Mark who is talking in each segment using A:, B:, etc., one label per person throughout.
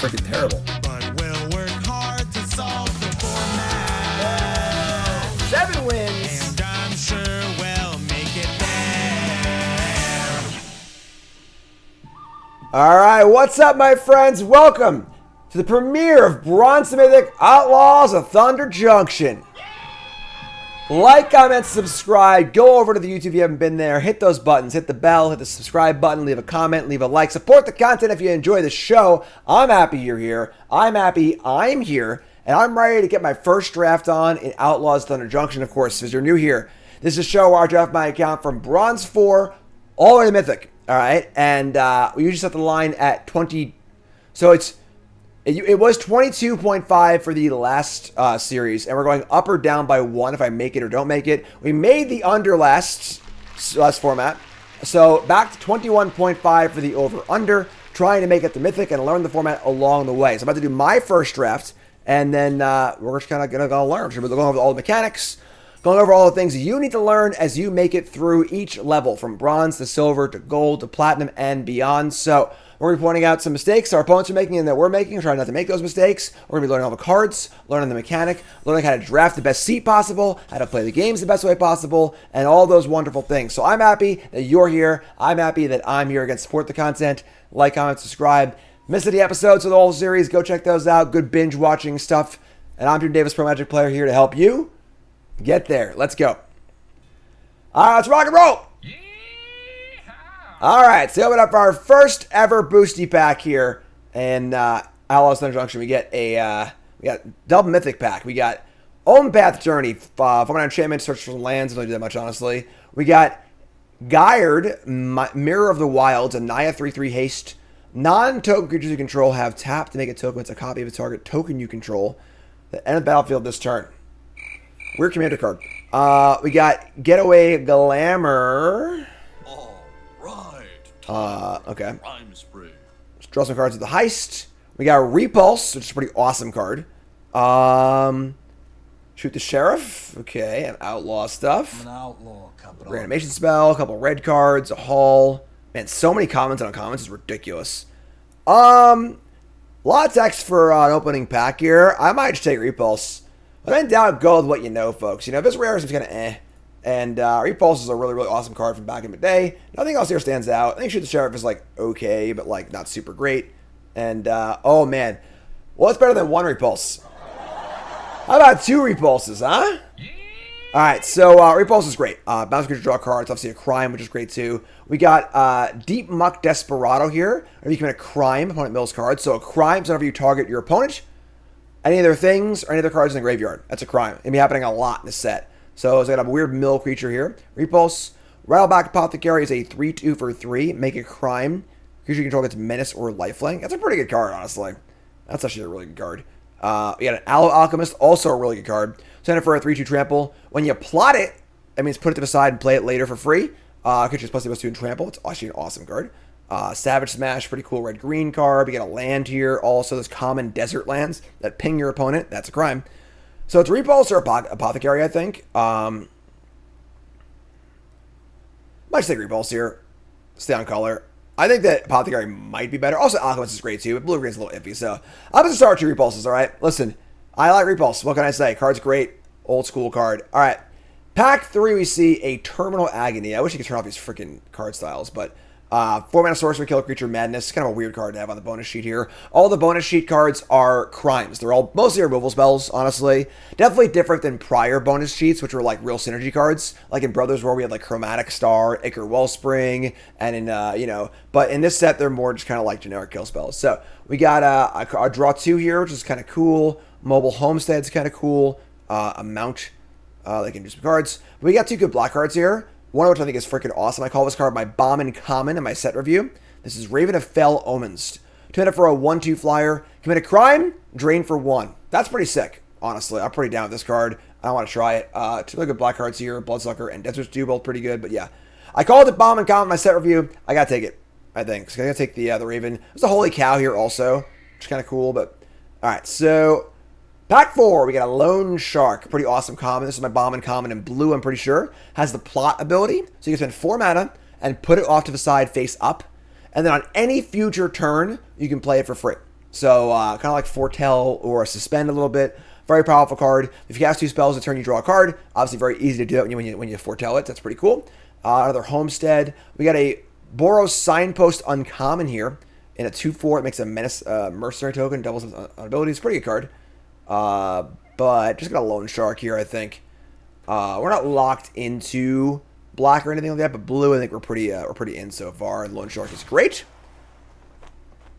A: freaking terrible.
B: But we'll work hard to solve the format.
A: 7 wins.
B: And I'm sure we'll make it there.
A: All right, what's up, my friends? Welcome to the premiere of Bronze Mythic Outlaws of Thunder Junction. Like, comment, subscribe. Go over to the YouTube if you haven't been there. Hit those buttons. Hit the bell. Hit the subscribe button. Leave a comment. Leave a like. Support the content if you enjoy the show. I'm happy you're here. I'm happy I'm here. And I'm ready to get my first draft on in Outlaws of Thunder Junction, of course. If you're new here, this is a show where I draft my account from Bronze 4 all the way to Mythic. All right? And we usually set the line at 20. So it was 22.5 for the last series, and we're going up or down by 1 if I make it or don't make it. We made the under last format, so back to 21.5 for the over-under, trying to make it to Mythic and learn the format along the way. So I'm about to do my first draft, and then we're just kind of going to learn. So we're going over all the mechanics, going over all the things you need to learn as you make it through each level, from bronze to silver to gold to platinum and beyond. So we're going to be pointing out some mistakes our opponents are making and that we're making, trying not to make those mistakes. We're going to be learning all the cards, learning the mechanic, learning how to draft the best seat possible, how to play the games the best way possible, and all those wonderful things. So I'm happy that you're here. I'm happy that I'm here. Again, support the content. Like, comment, subscribe. Missed any episodes of the whole series, go check those out. Good binge watching stuff. And I'm Drew Davis, Pro Magic player, here to help you get there. Let's go. All right, let's rock and roll. All right, so open up our first ever boosty pack here in Outlaws of Thunder Junction. We get we got double mythic pack. We got Own Path Journey, format enchantment, search for lands. Don't do that much, honestly. We got Gyred, Mirror of the Wilds, a Naya 3/3 haste. Non-token creatures you control have tapped to make a token. It's a copy of a target token you control. The end of the battlefield this turn. Weird commander card. We got Getaway Glamour. Okay. Let's draw some cards with the heist. We got Repulse, which is a pretty awesome card. Shoot the Sheriff. Okay, and outlaw stuff.
C: I'm an outlaw.
A: Reanimation spell, a couple red cards, a haul. Man, so many commons and uncommons is ridiculous. A lot of text for an opening pack here. I might just take Repulse. But in doubt, go with what you know, folks. You know, if it's rare, it's kind of eh. And Repulse is a really, really awesome card from back in the day. Nothing else here stands out. I think Shoot the Sheriff is, like, okay, but, like, not super great. And, oh, man. What's better than 1 Repulse? How about 2 Repulses, huh? Alright, so Repulse is great. Bounce creature, draw cards. Obviously a crime, which is great, too. We got Deep Muck Desperado here. If you commit a crime, opponent mills cards. So a crime is whenever you target your opponent, any of their things, or any of their cards in the graveyard. That's a crime. It'll be happening a lot in this set. So it's got a weird mill creature here. Repulse. Rattleback Apothecary is a 3/2 for 3. Make a crime. Creature you control gets menace or lifelink. That's a pretty good card, honestly. That's actually a really good card. We got an Aloe Alchemist, also a really good card. Send it for a 3/2 trample. When you plot it, that means put it to the side and play it later for free. Creature's +2/+2 and trample. It's actually an awesome card. Savage Smash, pretty cool red-green card. We got a land here. Also, there's common desert lands that ping your opponent. That's a crime. So it's Repulse or Apothecary, I think. Might just take Repulse here. Stay on color. I think that Apothecary might be better. Also, Alchemist is great too, but Blue-Green's a little iffy. So I'm going to start with 2 Repulses, all right? Listen, I like Repulse. What can I say? Card's great. Old school card. All right. Pack 3, we see a Terminal Agony. I wish you could turn off these freaking card styles, but 4-mana sorcery, kill a creature, madness. Kind of a weird card to have on the bonus sheet here. All the bonus sheet cards are crimes. They're all mostly removal spells, honestly. Definitely different than prior bonus sheets, which were like real synergy cards. Like in Brothers War, we had like Chromatic Star, Ichor Wellspring, and in, but in this set, they're more just kind of like generic kill spells. So we got a draw 2 here, which is kind of cool. Mobile Homestead's kind of cool. A Mount, they can do some cards. But we got 2 good black cards here. One of which I think is freaking awesome. I call this card my Bomb in Common in my set review. This is Raven of Fell Omens. 2 mana for a 1/2 flyer. Commit a crime, drain for 1. That's pretty sick, honestly. I'm pretty down with this card. I want to try it. 2 really good black cards here. Bloodsucker and Desert Stew, both pretty good. But yeah, I called it Bomb in Common in my set review. I got to take it, I think. So I got to take the Raven. There's a Holy Cow here also, which is kind of cool. But all right, so Pack 4, we got a Lone Shark. Pretty awesome common. This is my Bomb in Common in blue, I'm pretty sure. Has the plot ability. So you can spend 4 mana and put it off to the side face up. And then on any future turn, you can play it for free. So kind of like Foretell or Suspend a little bit. Very powerful card. If you cast 2 spells a turn, you draw a card. Obviously, very easy to do that when you Foretell it. That's pretty cool. Another Homestead. We got a Boros Signpost uncommon here in a 2/4. It makes a mercenary token, doubles on abilities. Pretty good card. But just got a Loan Shark here, I think. We're not locked into black or anything like that, but blue, I think we're pretty in so far. And Loan Shark is great.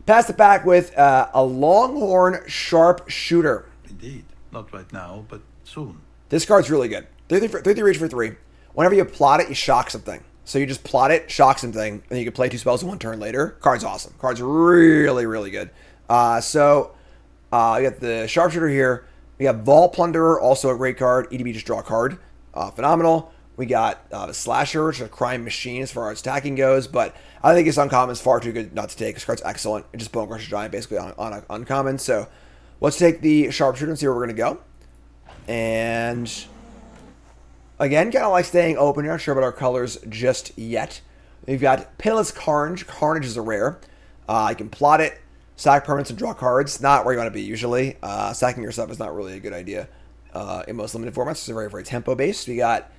A: Pass it back with a Longhorn Sharpshooter.
C: Indeed. Not right now, but soon.
A: This card's really good. 3/3 reach for 3. Whenever you plot it, you shock something. So you just plot it, shock something, and you can play 2 spells in 1 turn later. Card's awesome. Card's really, really good. We got the Sharpshooter here. We got Vault Plunderer, also a great card. EDB, just draw a card. Phenomenal. We got the Slasher, which is a crime machine as far as attacking goes, but I think it's uncommon is far too good not to take. This card's excellent. It just Bone Crusher Giant basically on an uncommon. So let's take the Sharpshooter and see where we're going to go. And again, kind of like staying open. You're not sure about our colors just yet. We've got Pitiless Carnage. Carnage is a rare. You can plot it, sack permanents, and draw cards. Not where you want to be usually. Sacking your stuff is not really a good idea in most limited formats. It's very, very tempo-based. We got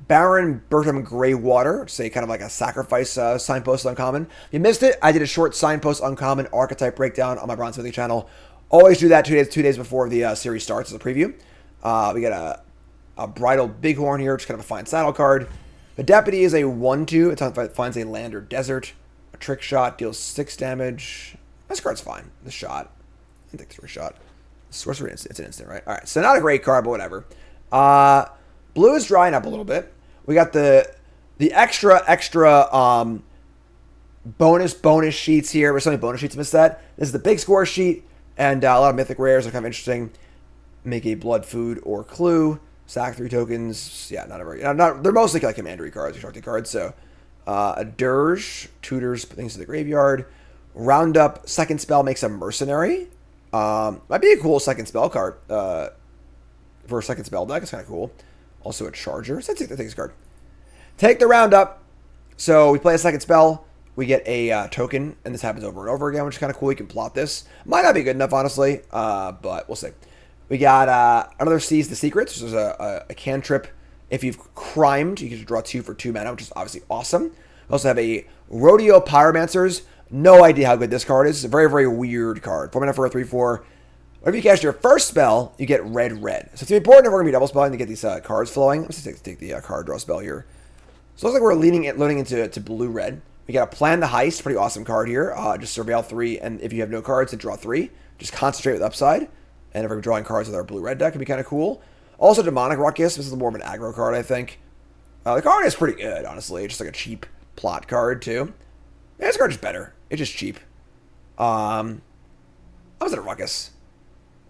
A: Baron Bertram Greywater, say kind of like a sacrifice signpost uncommon. If you missed it, I did a short signpost uncommon archetype breakdown on my Bronze Mythic channel. Always do that 2 days before the series starts as a preview. We got a Bridal Bighorn here, which is kind of a fine saddle card. The Deputy is a 1/2. It finds a land or desert. A Trick Shot deals 6 damage. This card's fine. The shot. I think it's a shot. Sorcerer, it's an instant, right? All right, so not a great card, but whatever. Blue is drying up a little bit. We got the extra bonus sheets here. There's so many bonus sheets in this set. This is the big score sheet, and a lot of mythic rares are kind of interesting. Make a Blood Food or Clue. Sack 3 tokens. Yeah, not a very... they're mostly like commandery cards, constructed cards. So, a Dirge. Tutors, put things to the graveyard. Roundup. Second spell makes a mercenary. Might be a cool second spell card. For a second spell deck. It's kind of cool. Also a Charger. So let's take this card. Take the Roundup. So, we play a second spell. We get a token. And this happens over and over again, which is kind of cool. You can plot this. Might not be good enough, honestly. But we'll see. We got another Seize the Secrets, which is a cantrip. If you've crimed, you can draw 2 for 2 mana, which is obviously awesome. We also have a Rodeo Pyromancers. No idea how good this card is. It's a very, very weird card. 4 mana for a 3/4. Whenever you cast your first spell, you get red. So it's important if we're going to be double spelling to get these cards flowing. Let's just take the card draw spell here. So it looks like we're loading into blue-red. We got a Plan the Heist. Pretty awesome card here. Just Surveil 3, and if you have no cards, then draw 3. Just concentrate with upside. And if we're drawing cards with our blue-red deck, it'd be kind of cool. Also, Demonic Ruckus. This is more of an aggro card, I think. The card is pretty good, honestly. Just like a cheap plot card, too. Yeah, this card is better. It's just cheap. How was it a Ruckus?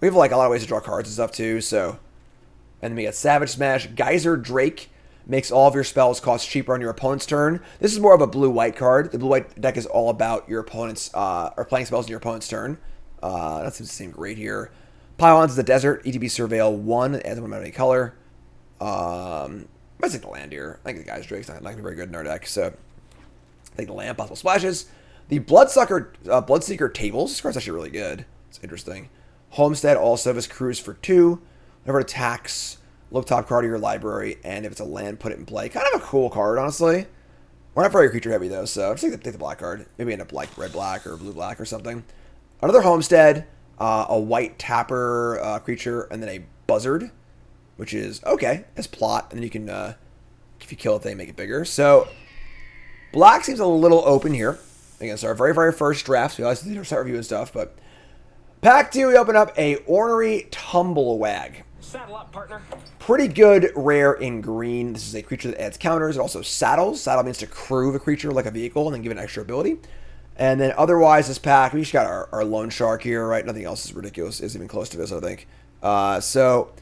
A: We have like a lot of ways to draw cards and stuff, too, so... And then we got Savage Smash. Geyser Drake makes all of your spells cost cheaper on your opponent's turn. This is more of a blue-white card. The blue-white deck is all about your opponent's... or playing spells in your opponent's turn. That seems to seem great here. Pylons is the Desert. ETB Surveil 1. Adds 1 mana any color. Let's take the land here. I think the Geyser Drake's not very good in our deck, so... Take the land, possible splashes. The Bloodseeker Tables. This card's actually really good. It's interesting. Homestead also has Cruise for 2. Whenever it attacks, look top card of your library, and if it's a land, put it in play. Kind of a cool card, honestly. We're not very creature heavy, though, so just take the black card. Maybe end up like red-black or blue-black or something. Another Homestead, a white tapper creature, and then a Buzzard, which is okay. It's plot, and then you can, if you kill a thing, make it bigger. So, black seems a little open here. Again, it's our very, very first draft. So we always do start reviewing stuff, but pack 2, we open up a Ornery Tumblewag.
D: Saddle up, partner.
A: Pretty good rare in green. This is a creature that adds counters. It also saddles. Saddle means to crew the creature like a vehicle and then give it an extra ability. And then otherwise, this pack, we just got our Loan Shark here, right? Nothing else is ridiculous, is even close to this, I think. So,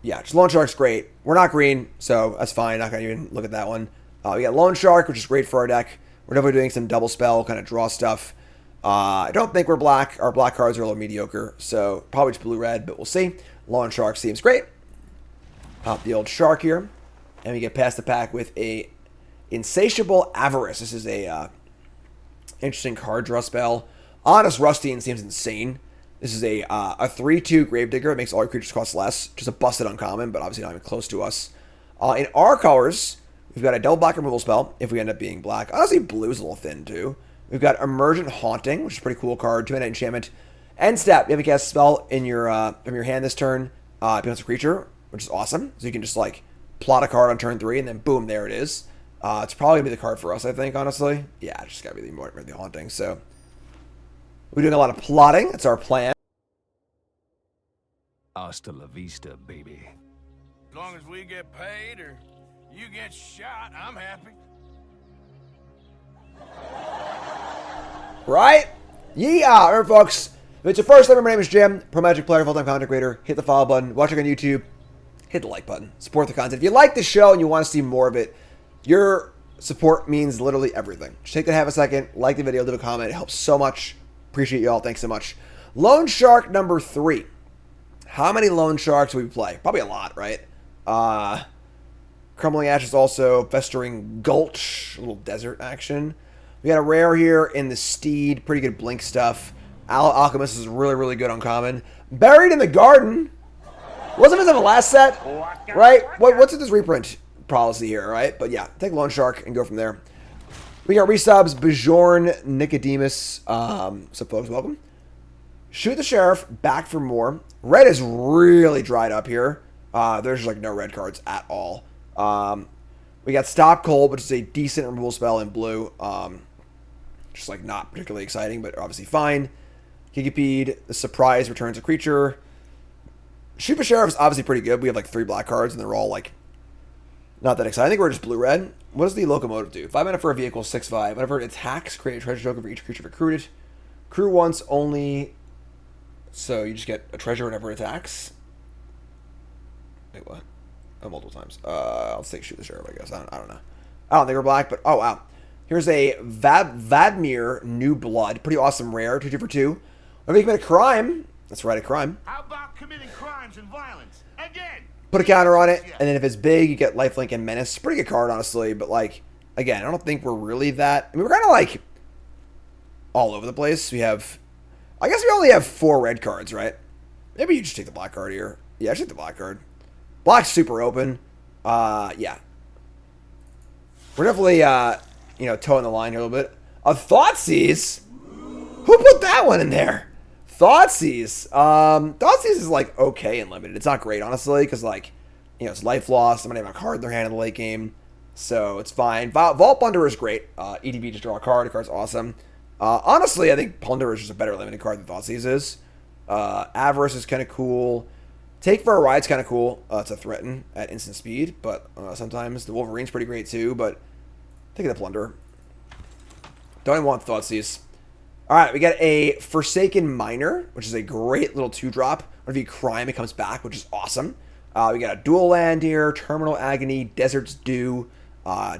A: yeah, just Loan Shark's great. We're not green, so that's fine. Not going to even look at that one. We got Loan Shark, which is great for our deck. We're definitely doing some double spell, kind of draw stuff. I don't think we're black. Our black cards are a little mediocre, so probably just blue-red, but we'll see. Loan Shark seems great. Pop the old shark here. And we get past the pack with a Insatiable Avarice. This is a interesting card draw spell. Honest Rustine seems insane. This is a 3/2 Gravedigger. It makes all your creatures cost less. Just a busted uncommon, but obviously not even close to us. In our colors, we've got a double black removal spell if we end up being black. Honestly, blue is a little thin too. We've got Emergent Haunting, which is a pretty cool card. 2-mana enchantment. End step, you have a cast spell in your from your hand this turn. It becomes a creature, which is awesome. So you can just like plot a card on turn 3, and then boom, there it is. It's probably gonna be the card for us, I think, honestly. Yeah, it's just gotta be the Haunting. So we're doing a lot of plotting. That's our plan.
D: Hasta la vista, baby.
E: As long as we get paid or you get shot, I'm happy.
A: Right? Yeah, remember, folks, if it's your first time, my name is Jim, pro Magic player, full-time content creator. Hit the follow button. Watching on YouTube, hit the like button. Support the content. If you like the show and you want to see more of it, your support means literally everything. Just take that half a second, like the video, leave a comment. It helps so much. Appreciate you all. Thanks so much. Loan Shark number 3. How many Loan Sharks do we play? Probably a lot, right? Crumbling Ashes also. Festering Gulch. A little desert action. We got a rare here in the Steed. Pretty good blink stuff. Alchemist is really, really good uncommon. Buried in the Garden. Wasn't this in the last set? Right? What's this reprint policy here, right? But yeah, take Loan Shark and go from there. We got resubs. Bjorn Nicodemus. So folks, welcome. Shoot the Sheriff. Back for more. Red is really dried up here. There's just like no red cards at all. We got Stop Cold, which is a decent removal spell in blue. Just like not particularly exciting, but obviously fine. Gigapede, the Surprise returns a creature. Shoot the Sheriff is obviously pretty good. We have like 3 black cards, and they're all like not that exciting. I think we're just blue-red. What does the Locomotive do? 5 mana for a vehicle, 6/5. Whenever it attacks, create a treasure token for each creature recruited. Crew once only. So you just get a treasure whenever it attacks. Wait, what? Oh, multiple times. I'll take Shoot the Sheriff, I guess. I don't know. I don't think we're black, but oh wow. Here's a Vadmir New Blood. Pretty awesome rare. 2/2 for 2. Whenever you commit a crime, that's right, a crime.
E: How about committing crimes and violence? Again!
A: Put a counter on it, and then if it's big, you get Lifelink and Menace. Pretty good card, honestly, but like, again, I don't think we're really that. I mean, we're kind of like all over the place. We have, I guess we only have 4 red cards, right? Maybe you just take the black card here. Yeah, I should take the black card. Black's super open. Yeah. We're definitely, toeing the line here a little bit. A Thoughtseize? Who put that one in there? Thoughtseize. Thoughtseize is, like, okay and limited. It's not great, honestly, because, like, it's life loss. Somebody have a card in their hand in the late game. So, it's fine. Vault Plunderer is great. EDB, just draw a card. The card's awesome. Honestly, I think Plunderer is just a better limited card than Thoughtseize is. Avarice is kind of cool. Take for a Ride's kind of cool to threaten at instant speed, but sometimes the Wolverine's pretty great too, but take the Plunderer. Don't even want Thoughtseize. Alright, we got a Forsaken Miner, which is a great little 2-drop. Whenever you crime, it comes back, which is awesome. We got a dual land here, Terminal Agony, Desert's Dew,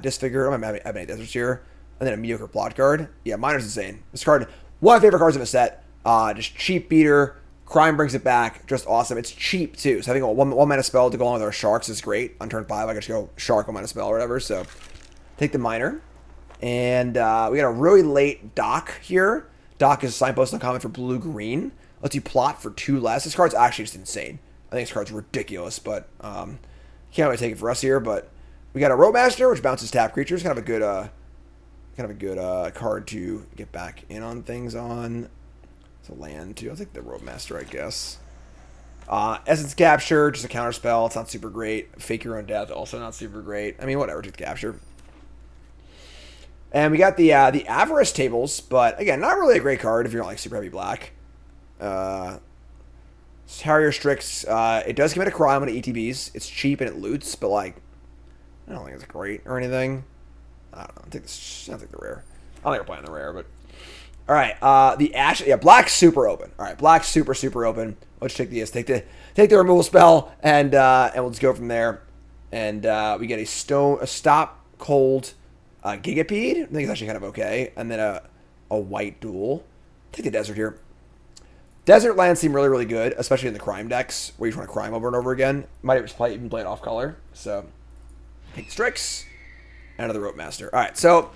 A: Disfigure. I don't have any deserts here. And then a mediocre plot card. Yeah, Miner's insane. This card, one of my favorite cards in the set. Just cheap beater. Crime brings it back. Just awesome. It's cheap, too. So having a one mana spell to go along with our Sharks is great. On turn 5, I can just go Shark, 1 mana spell or whatever. So take the Miner. And we got a really late Dock here. Dock is a signpost uncommon for blue-green. Lets you plot for 2 less. This card's actually just insane. I think this card's ridiculous, but can't really take it for us here. But we got a Roadmaster, which bounces tap creatures. Kind of a good card to get back in on things on. It's a land too. I'll take the Roadmaster, I guess. Essence Capture, just a counter spell. It's not super great. Fake Your Own Death, also not super great. I mean, whatever, take the Capture. And we got the Avarice Tables, but again, not really a great card if you're not like super heavy black. Harrier Strix, it does commit a crime on ETBs. It's cheap and it loots, but like, I don't think it's great or anything. I don't know. I'll take the rare. I don't think we're playing the rare, but all right. The Ash, yeah, black's super open. All right, black's super open. Let's take these. Take the removal spell, and we'll just go from there. And we get a Stop Cold, Gigapede. I think it's actually kind of okay, and then a white duel. Take the Desert here. Desert lands seem really, really good, especially in the crime decks where you just want to crime over and over again. Might even play it off color. So take the Strix. And another Rope Master. All right, so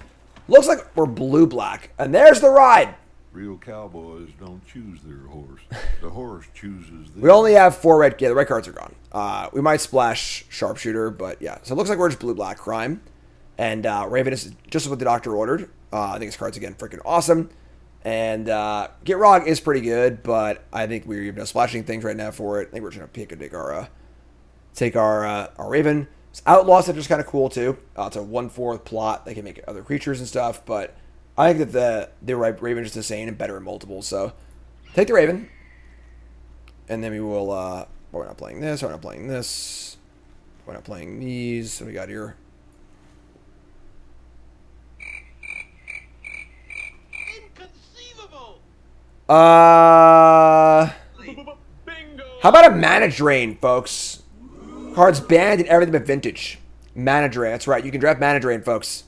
A: looks like we're blue-black. And there's the Ride.
F: Real cowboys don't choose their horse. The horse chooses them.
A: We only have 4 red. Yeah, the red cards are gone. We might splash Sharpshooter, but yeah. So it looks like we're just blue-black crime. And Raven is just what the doctor ordered. I think his card's, again, freaking awesome. And Get Rog is pretty good, but I think we're splashing things right now for it. I think we're trying to take our Raven. Outlaws are just kind of cool, too. It's a 1/4 plot. They can make other creatures and stuff, but I think that the Raven is just insane and better in multiples. So take the Raven. And then we will, we're not playing this, we're not playing this. We're not playing these. What we got here?
E: Inconceivable.
A: How about a mana drain, folks? Cards banned and everything but vintage. Mana drain, that's right. You can draft mana drain, folks.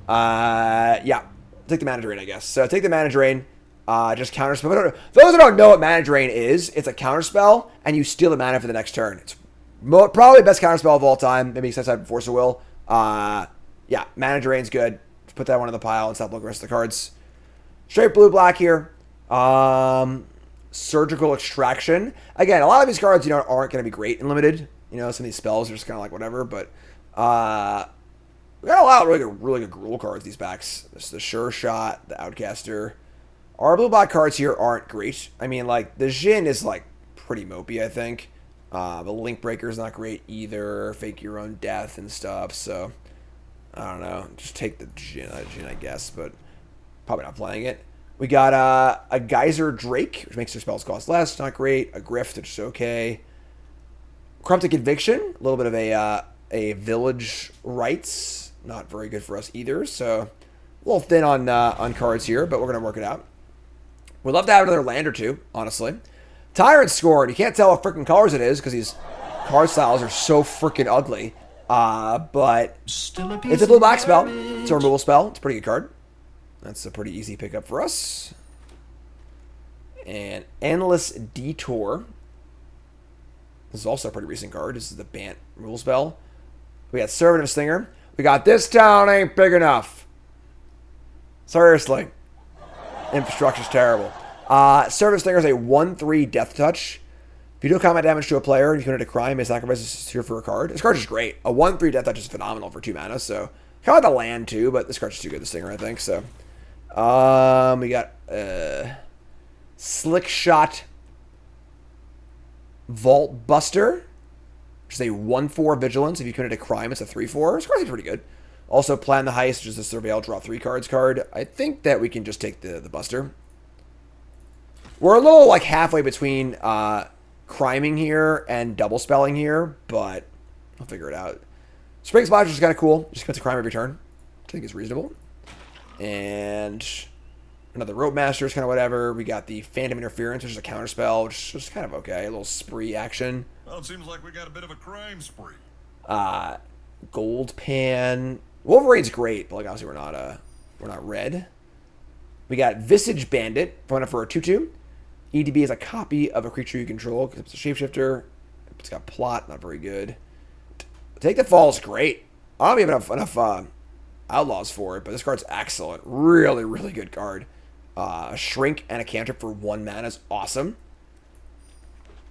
A: Yeah. Take the mana drain, I guess. So take the mana drain. Just counterspell. Those who don't know what mana drain is, it's a counterspell, and you steal the mana for the next turn. It's probably the best counterspell of all time. Maybe except for Force of Will. Yeah, mana drain's good. Just put that one in the pile and stop looking at the rest of the cards. Straight blue-black here. Surgical Extraction. Again, a lot of these cards, aren't going to be great in limited. Some of these spells are just kind of like whatever, but we got a lot of really good rule cards, these packs. This is the Sure Shot, the Outcaster. Our blue-black cards here aren't great. I mean, like, the Jhin is, like, pretty mopey, I think. The Link Breaker is not great either. Fake Your Own Death and stuff, so I don't know. Just take the Jhin, I guess, but probably not playing it. We got a Geyser Drake, which makes their spells cost less. Not great. A Grift, which is okay. Corrupted Conviction, a little bit of a Village Rites. Not very good for us either, so a little thin on cards here, but we're going to work it out. We'd love to have another land or two, honestly. Tyrant Scorn, you can't tell what freaking colors it is because these card styles are so freaking ugly. But it's a blue-black spell. It's a removal spell. It's a pretty good card. That's a pretty easy pickup for us. And Endless Detour. This is also a pretty recent card. This is the Bant removal spell. We got Servant of Stinger. We got This Town Ain't Big Enough. Seriously. Infrastructure's terrible. Servant of Stinger is a 1/3 Death Touch. If you do combat damage to a player and you commit a crime, may sacrifice this here for a card. This card is great. A 1/3 Death Touch is phenomenal for 2 mana, so kind of like the land too, but this card's too good, the Stinger, I think. So we got Slick Shot Vault Buster, which is a 1/4 Vigilance. If you commit a crime, it's a 3/4. This card's pretty good. Also, Plan the Heist, which is a Surveil Draw 3 cards card. I think that we can just take the Buster. We're a little like halfway between criming here and double spelling here, but I'll figure it out. Spring Splash is kind of cool. Just commits a crime every turn. I think it's reasonable. And another Rope Master is kind of whatever. We got the Phantom Interference, which is a counter spell, which is just kind of okay. A little spree action.
F: Well, it seems like we got a bit of a crime spree.
A: Gold Pan. Wolverine's great, but like obviously we're not red. We got Visage Bandit, going up for a 2/2. EDB is a copy of a creature you control because it's a shapeshifter. It's got plot, not very good. Take the Fall is great. I don't even have enough Outlaws for it, but this card's excellent. Really, really good card. A Shrink and a cantrip for 1 mana is awesome.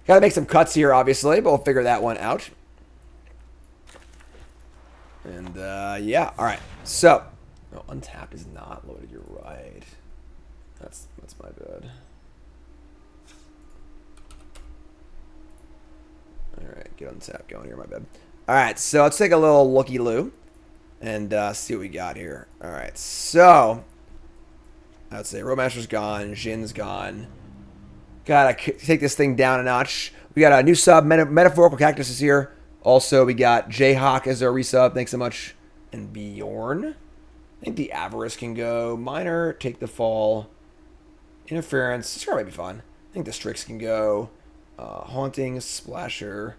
A: Got to make some cuts here, obviously, but we'll figure that one out. And, yeah. All right. So, no, untap is not loaded. You're right. That's my bad. All right. Get untap going here. My bad. All right. So, let's take a little looky-loo and see what we got here. All right. So, I'd say Roadmaster's gone. Jin's gone. Gotta take this thing down a notch. We got a new sub. Metaphorical Cactus is here. Also, we got Jayhawk as our resub. Thanks so much. And Bjorn. I think the Avarice can go. Minor, Take the Fall. Interference. This card might be fun. I think the Strix can go. Haunting, Splasher.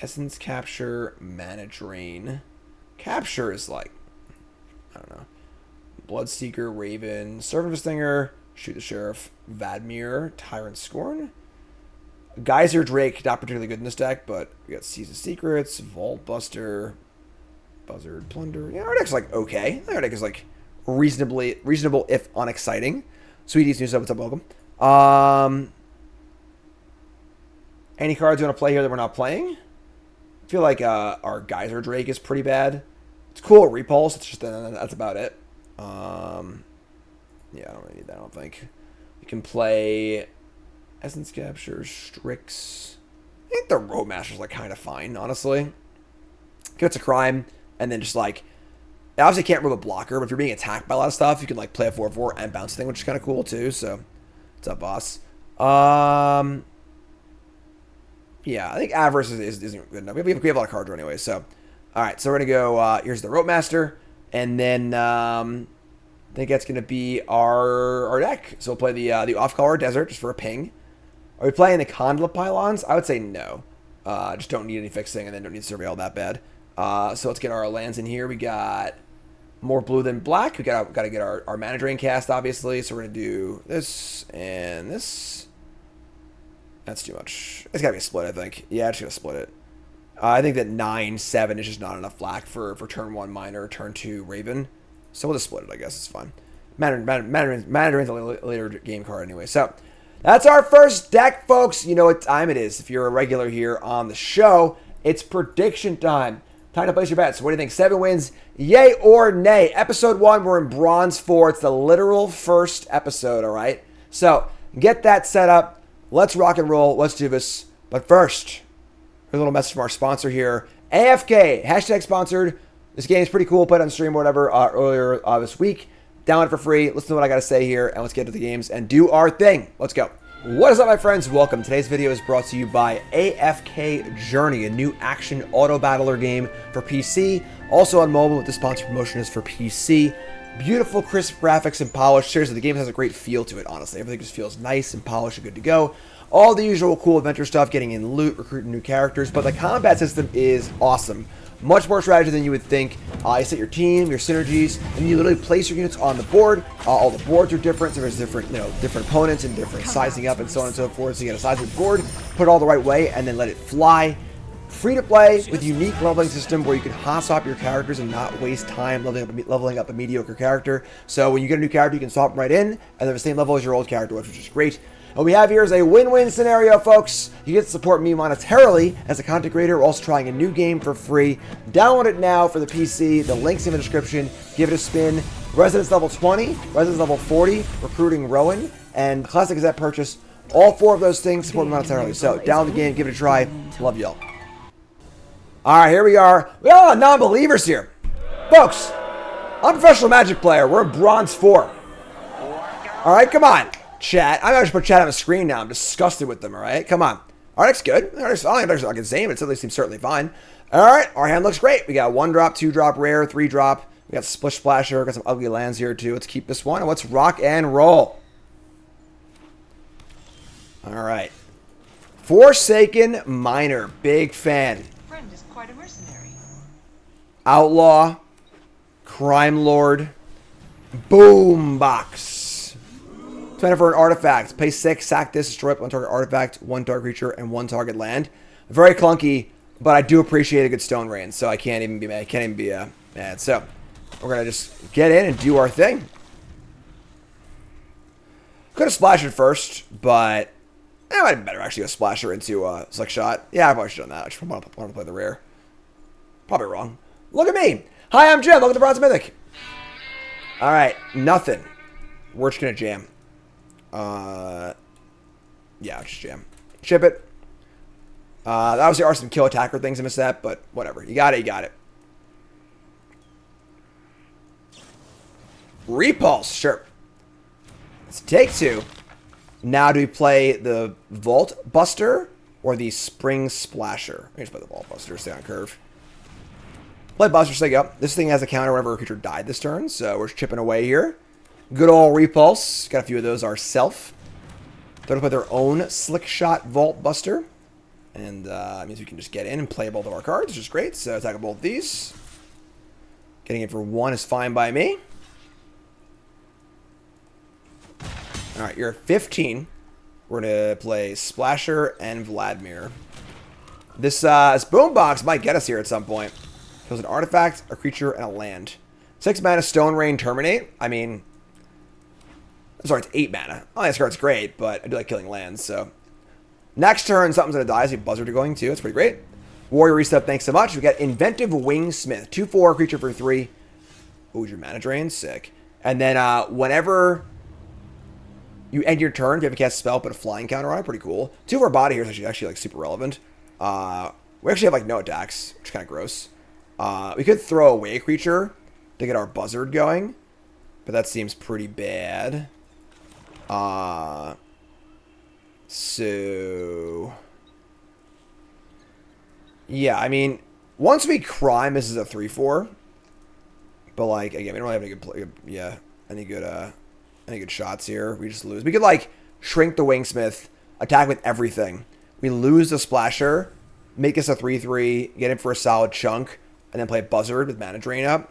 A: Essence Capture, Mana Drain. Capture is like, I don't know. Bloodseeker, Raven, Servant of Stinger, Shoot the Sheriff, Vadmir, Tyrant Scorn. Geyser Drake, not particularly good in this deck, but we got Seize of Secrets, Vault Buster, Buzzard Plunder. Yeah, our deck's like okay. Our deck is like reasonable if unexciting. Sweeties, new sub, what's up, welcome. Any cards you want to play here that we're not playing? I feel like our Geyser Drake is pretty bad. It's cool, Repulse. It's just that's about it. Yeah, I don't really need that. I don't think. You can play Essence Capture, Strix. I think the Roadmaster's like kind of fine, honestly. Commits a crime, and then just like, obviously can't remove a blocker, but if you're being attacked by a lot of stuff, you can like play a 4/4 and bounce thing, which is kind of cool too. So, what's up, boss? Yeah, I think Avarice isn't good enough. We have a lot of cards anyway. So, all right, so we're gonna go. Here's the Roadmaster, and then I think that's gonna be our deck. So we'll play the off-color Desert just for a ping. Are we playing the Conduit Pylons? I would say no. Just don't need any fixing, and then don't need to surveil that bad. So let's get our lands in here. We got more blue than black. We got to get our Mana Drain cast, obviously. So we're gonna do this and this. That's too much. It's gotta be a split, I think. Yeah, I'm just gonna split it. I think that 9/7 is just not enough black for turn 1 Miner, turn 2 Raven. So we'll just split it, I guess. It's fine. Mana Drain's a later game card anyway. So that's our first deck, folks. You know what time it is. If you're a regular here on the show, it's prediction time. Time to place your bets. What do you think? 7 wins, yay or nay? Episode 1, we're in Bronze 4. It's the literal first episode, all right? So get that set up. Let's rock and roll. Let's do this. But first, here's a little message from our sponsor here. AFK, hashtag sponsored. This game is pretty cool. Played on stream or whatever earlier this week. Download it for free. Listen to what I got to say here, and let's get to the games and do our thing. Let's go. What is up, my friends? Welcome. Today's video is brought to you by AFK Journey, a new action auto battler game for PC. Also on mobile, with the sponsor promotion is for PC. Beautiful, crisp graphics and polish. Seriously, the game has a great feel to it, honestly. Everything just feels nice and polished and good to go. All the usual cool adventure stuff, getting in loot, recruiting new characters, but the combat system is awesome. Much more strategy than you would think. You set your team, your synergies, and you literally place your units on the board. All the boards are different, so there's different opponents and different sizing up and so on and so forth. So you got to size your board, put it all the right way, and then let it fly. Free to play with unique leveling system where you can hot swap your characters and not waste time leveling up a mediocre character. So when you get a new character, you can swap them right in, and they're the same level as your old character, which is great. What we have here is a win-win scenario, folks. You get to support me monetarily as a content creator. We're also trying a new game for free. Download it now for the PC. The link's in the description. Give it a spin. Residence level 20, Residence level 40, recruiting Rowan, and Classic Gazette purchase. All 4 of those things support me monetarily. So download the game, give it a try. Love y'all. All right, here we are. We got a lot of non-believers here. Folks, I'm a professional Magic player. We're in Bronze 4. All right, come on. Chat. I'm going to put chat on the screen now. I'm disgusted with them, all right? Come on. All right, that's good. I don't think I can say it, but it seems certainly fine. All right, our hand looks great. We got 1-drop, 2-drop, rare, 3-drop. We got Splish Splasher. Got some ugly lands here, too. Let's keep this one, and let's rock and roll. All right. Forsaken Miner. Big fan.
G: Friend is quite a mercenary.
A: Outlaw. Crime Lord. Boombox. 20 for an artifact. Pay 6, sack this, destroy up 1 target artifact, 1 target creature, and 1 target land. Very clunky, but I do appreciate a good Stone Rain, so I can't even be mad. Mad. So we're gonna just get in and do our thing. Could have splashed it first, but it might have been better actually to splash her into Select Shot. Yeah, I probably should have done that. I just want to play the rare. Probably wrong. Look at me. Hi, I'm Jim. Welcome to Bronze Mythic. All right, nothing. We're just gonna jam. Yeah, just jam. Ship it. Obviously are some kill attacker things in the set, but whatever. You got it, you got it. Repulse, sure. Let's take 2. Now do we play the Vault Buster or the Spring Splasher? Let me just play the Vault Buster, stay on curve. Play Buster, stay up. This thing has a counter whenever a creature died this turn, so we're chipping away here. Good old Repulse. Got a few of those ourselves. They're going to play their own Slick Shot Vault Buster. And it means we can just get in and play both of our cards, which is great. So attack both these. Getting it for 1 is fine by me. Alright, you're at 15. We're going to play Splasher and Vladimir. This Boombox might get us here at some point. Kills an artifact, a creature, and a land. 6 mana Stone Rain Terminate. I mean, I'm sorry, it's 8 mana. Oh, this card's great, but I do like killing lands, so. Next turn, something's going to die, so you have Buzzard going too. It's pretty great. Warrior Reset, thanks so much. We got Inventive Wingsmith. 2/4 creature for 3. Ooh, your mana drain? Sick. And then whenever you end your turn, if you have a cast spell, put a flying counter on it. Pretty cool. 2 of our body here is actually like super relevant. We actually have like no attacks, which is kind of gross. We could throw away a creature to get our Buzzard going, but that seems pretty bad. So yeah, I mean, once we crime, this is a 3/4. But like again, we don't have any good play. Yeah, any good shots here. We just lose. We could like shrink the Wingsmith, attack with everything. We lose the Splasher, make us a 3/3, get in for a solid chunk, and then play Buzzard with mana drain up.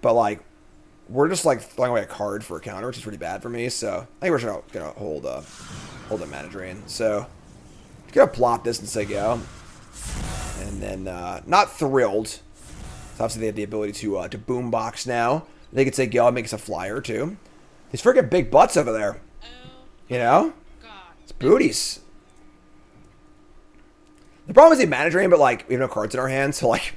A: But like, we're just like throwing away a card for a counter, which is pretty bad for me. So I think we're just gonna hold the mana drain. So just gonna plop this and say go, and then not thrilled. So obviously they have the ability to boombox now. They could say go and make us a flyer too. These freaking big butts over there. You know? It's booties. The problem is the mana drain, but like we have no cards in our hands, so like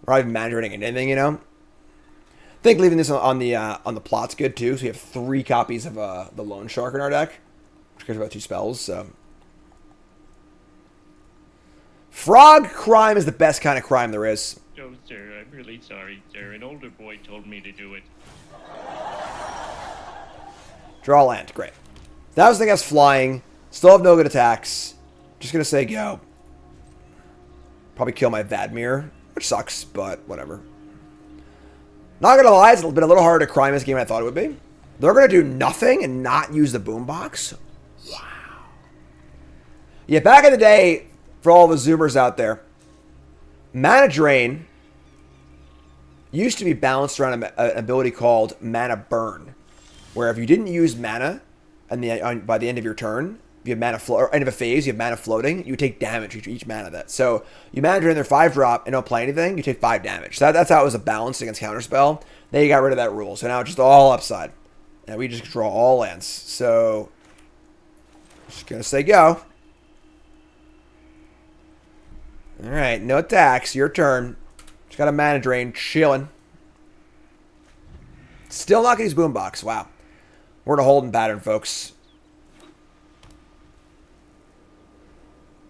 A: we're not even mana draining anything, you know? I think leaving this on the plot's good too. So we have 3 copies of the Loan Shark in our deck, which cares about 2 spells. So Frog crime is the best kind of crime there is.
G: Oh, sir, I'm really sorry, sir. An older boy told me to do it.
A: Draw land, great. That was the thing that's flying. Still have no good attacks. Just gonna say go. Probably kill my Vadmir, which sucks, but whatever. Not gonna lie, it's been a little harder to crime this game than I thought it would be. They're gonna do nothing and not use the boombox. Wow. Yeah, back in the day, for all the Zoomers out there, mana drain used to be balanced around an ability called mana burn, where if you didn't use mana, and by the end of your turn, if you have mana or end of a phase, you have mana floating, you take damage each mana of that. So you mana drain their 5-drop and don't play anything, you take 5 damage. So that's how it was a balance against counterspell. Then you got rid of that rule, so now it's just all upside, and we just draw all lands. So just gonna say go. All right, no attacks. Your turn. Just got a mana drain, chilling. Still not gonna use boombox. Wow, we're in a holding pattern, folks.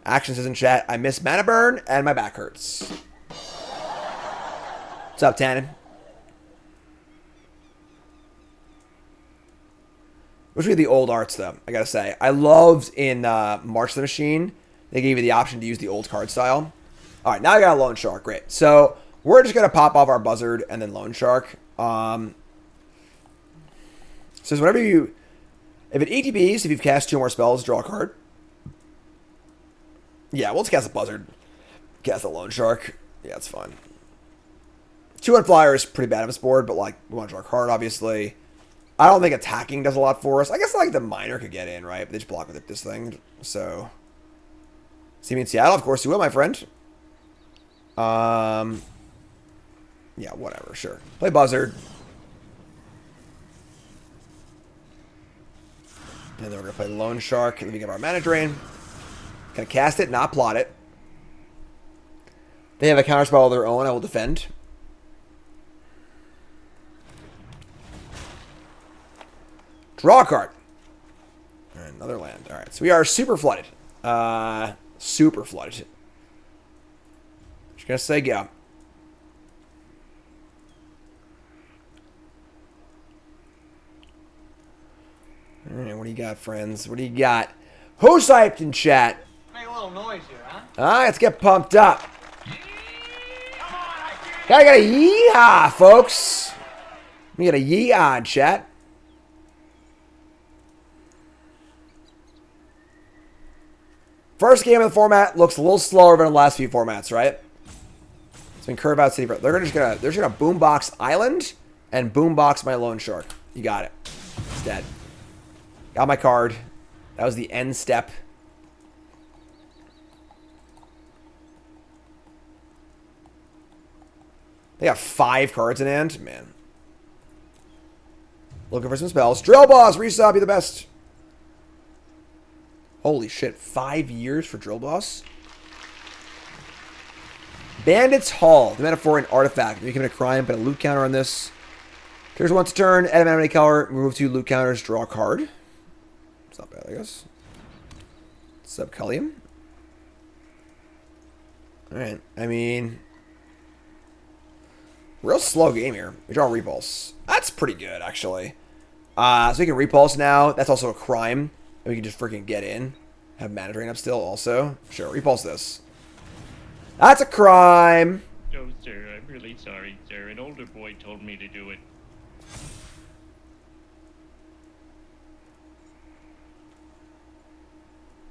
A: Action says in chat, I miss mana burn and my back hurts. What's up, Tannen? Wish we had the old arts though. I gotta say, I loved in March of the Machine. They gave you the option to use the old card style. All right, now I got a Loan Shark. Great. So we're just going to pop off our Buzzard and then Loan Shark. Says whenever you... If it ETBs, if you've cast 2 more spells, draw a card. Yeah, we'll just cast a Buzzard. Cast a Loan Shark. Yeah, it's fine. 2 on Flyer is pretty bad on this board, but like we want to draw a card, obviously. I don't think attacking does a lot for us. I guess like the Miner could get in, right? But they just block with this thing. So... See me in Seattle? Of course you will, my friend. Yeah, whatever, sure. Play Buzzard. And then we're going to play Loan Shark. And then we get our mana drain. Gonna cast it, not plot it. They have a counterspell of their own. I will defend. Draw a card. All right, another land. All right, so we are super flooded. Super flooded. Just gonna say go. All right, what do you got, friends? What do you got? Who's hyped in chat?
H: Make a little noise here, huh?
A: All right, let's get pumped up. Gotta get a yee-haw, folks. We got a yee-haw in chat. First game of the format looks a little slower than the last few formats, right? It's been Curve Out City. They're just gonna boombox Island and boombox my Loan Shark. You got it. It's dead. Got my card. That was the end step. They got 5 cards in hand, man. Looking for some spells. Drill Boss, resub, be the best. Holy shit, 5 years for Drill Boss? Bandit's Hall. The metaphor and artifact. You commit a crime, put a loot counter on this. Here's once a turn, add a mana color, remove 2 loot counters, draw a card. It's not bad, I guess. Subcullium. Alright, I mean... real slow game here. We draw Repulse. That's pretty good, actually. So we can Repulse now. That's also a crime. And we can just freaking get in. Have mana drain up still, also. Sure, Repulse this. That's a crime!
G: No, sir, I'm really sorry, sir. An older boy told me to do it.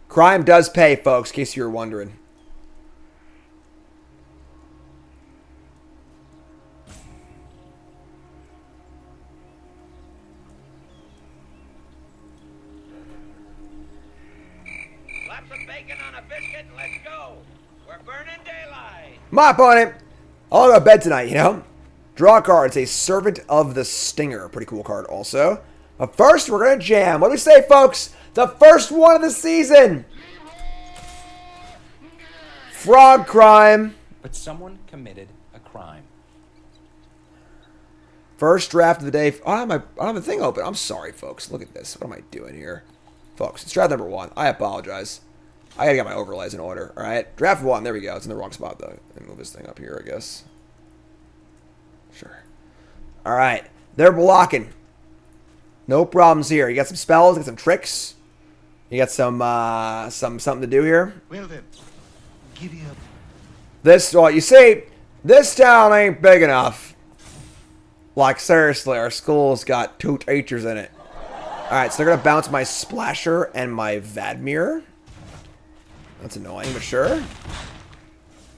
A: Crime does pay, folks, in case you were wondering.
E: Slap some bacon on a biscuit and let's go. We're burning daylight.
A: My opponent. I'll go to bed tonight, you know? Draw a card. It's a Servant of the Stinger. Pretty cool card also. But first, we're going to jam. What do we say, folks? The first one of the season. Frog crime.
H: But someone committed a crime.
A: First draft of the day. Oh, I don't have a thing open. I'm sorry, folks. Look at this. What am I doing here? Folks, it's draft number 1. I apologize. I gotta get my overlays in order. Alright. Draft 1. There we go. It's in the wrong spot, though. Let me move this thing up here, I guess. Sure. Alright. They're blocking. No problems here. You got some spells, you got some tricks. You got some something to do here.
C: Well then, giddy up.
A: This, well, you see, this town ain't big enough. Like, seriously, our school's got 2 teachers in it. Alright, so they're gonna bounce my Splasher and my Vadmir. That's annoying, but sure.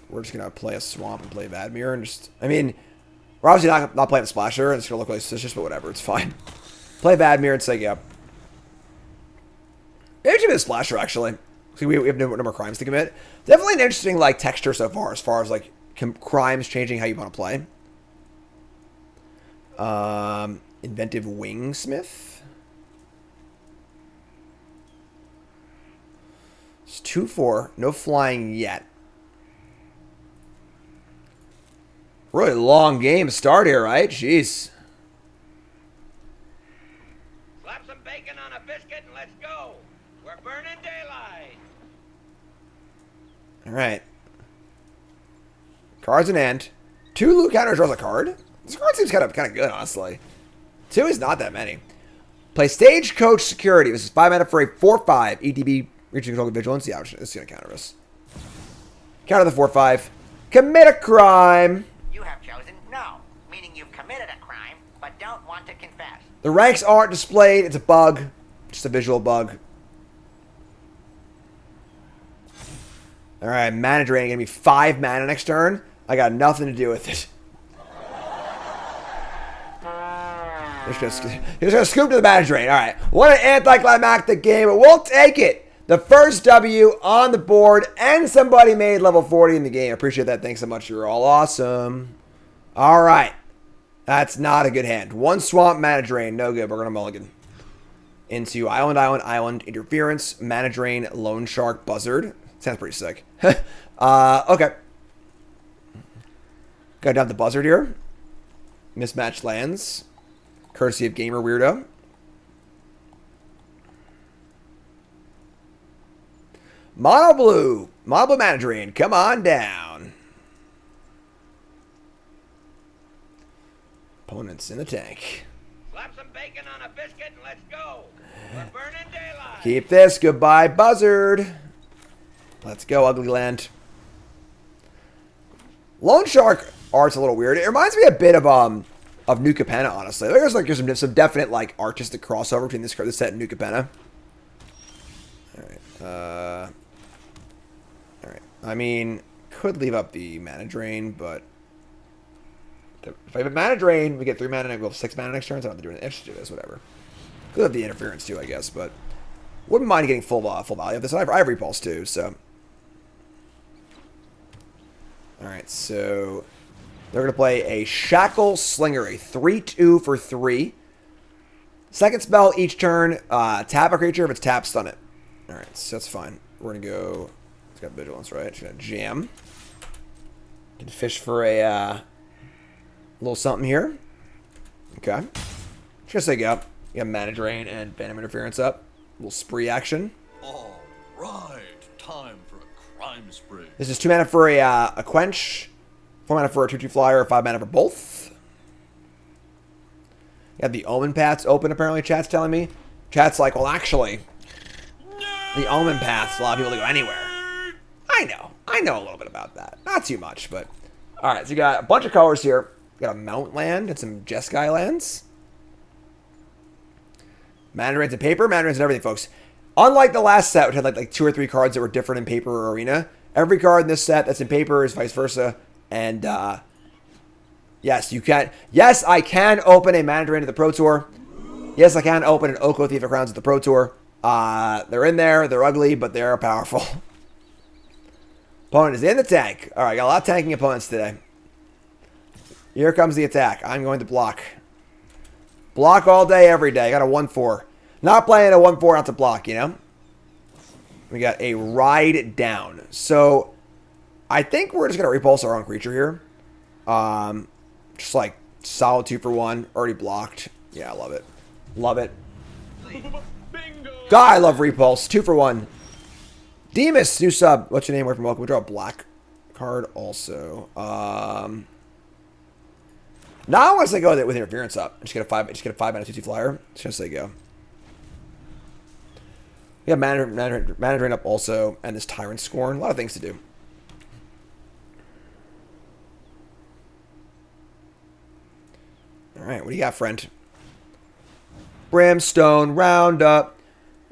A: We're just gonna play a Swamp and play Vadmir and just, I mean, we're obviously not playing the Splasher, and it's gonna look like suspicious, but whatever, it's fine. Play Vadmir and say, yep. Maybe we should be the Splasher, actually. See, we have no number of crimes to commit. Definitely an interesting, like, texture so far, as like, crimes changing how you want to play. Inventive Wingsmith. It's 2/4. No flying yet. Really long game to start here, right? Jeez.
E: Slap some bacon on a biscuit and let's go. We're burning daylight.
A: Alright. Cards in hand. 2 loot counters draws a card. This card seems kind of good, honestly. 2 is not that many. Play Stagecoach Security. This is 5 mana for a 4/5 ETB. Reaching control of vigilance. Yeah, this is going to counter us. Counter the 4/5. Commit a crime.
I: You have chosen no, meaning you've committed a crime, but don't want to confess.
A: The ranks aren't displayed. It's a bug. Just a visual bug. Alright, mana drain. Going to be 5 mana next turn. I got nothing to do with it. Just gonna scoop to the mana drain. Alright. What an anticlimactic game, but we'll take it. The first W on the board, and somebody made level 40 in the game. I appreciate that. Thanks so much. You're all awesome. Alright. That's not a good hand. 1 swamp, mana drain. No good. We're gonna mulligan. Into island, interference, mana drain, loan shark, buzzard. Sounds pretty sick. Okay. Gotta dump the buzzard here. Mismatched lands. Courtesy of Gamer Weirdo. Mono blue mana drain. Come on down. Opponents in the tank.
E: Slap some bacon on a biscuit and let's go. We're burning daylight.
A: Keep this. Goodbye, buzzard. Let's go, Ugly Land. Loan Shark art's a little weird. It reminds me a bit of New Capenna, honestly. There's some definite like artistic crossover between this set and New Capenna. Alright. Alright. I mean, could leave up the mana drain, but if I have a mana drain, we get 3 mana and I go 6 mana next turn, so I don't have to do anything. Just do this, whatever. Could have the interference too, I guess, but wouldn't mind getting full value of this. I have repulse too, so. Alright, so they're going to play a Shackle Slinger, a 3/2 for 3. Second spell each turn. Tap a creature if it's tap, stun it. All right, so that's fine. We're gonna go. It's got vigilance, right? It's gonna jam. Can fish for a little something here. Okay. Just like go. You got mana drain and phantom interference up. A little spree action.
C: All right, time for a crime spree.
A: This is 2 mana for a quench, 4 mana for a 2/2 flyer, 5 mana for both. You have the Omen Paths open, apparently, chat's telling me. Chat's like, well, actually, the Omen Paths allow people to go anywhere. I know a little bit about that. Not too much, but... Alright, so you got a bunch of colors here. You got a Mount land and some Jeskai lands. Mana drains and paper, mana drains and everything, folks. Unlike the last set, which had like 2 or 3 cards that were different in paper or arena, every card in this set that's in paper is vice versa. And, yes, you can. Yes, I can open a mana drain at the Pro Tour. Yes, I can open an Oko Thief of Crowns at the Pro Tour. They're in there. They're ugly, but they're powerful. Opponent is in the tank. All right, got a lot of tanking opponents today. Here comes the attack. I'm going to block. Block all day, every day. I got a 1/4. Not playing a 1/4 not to block, you know? We got a ride down. So, I think we're just going to repulse our own creature here. Just like solid 2 for 1. Already blocked. Yeah, I love it. Love it. God, I love repulse. 2 for 1. Demus, new sub. What's your name? Where from? Welcome. We draw a black card also. Now I want to go with interference up. Just get a 5 mana 2/2 flyer. Just say go. We have mana drain up also, and this Tyrant Scorn. A lot of things to do. All right, what do you got, friend? Brimstone Roundup.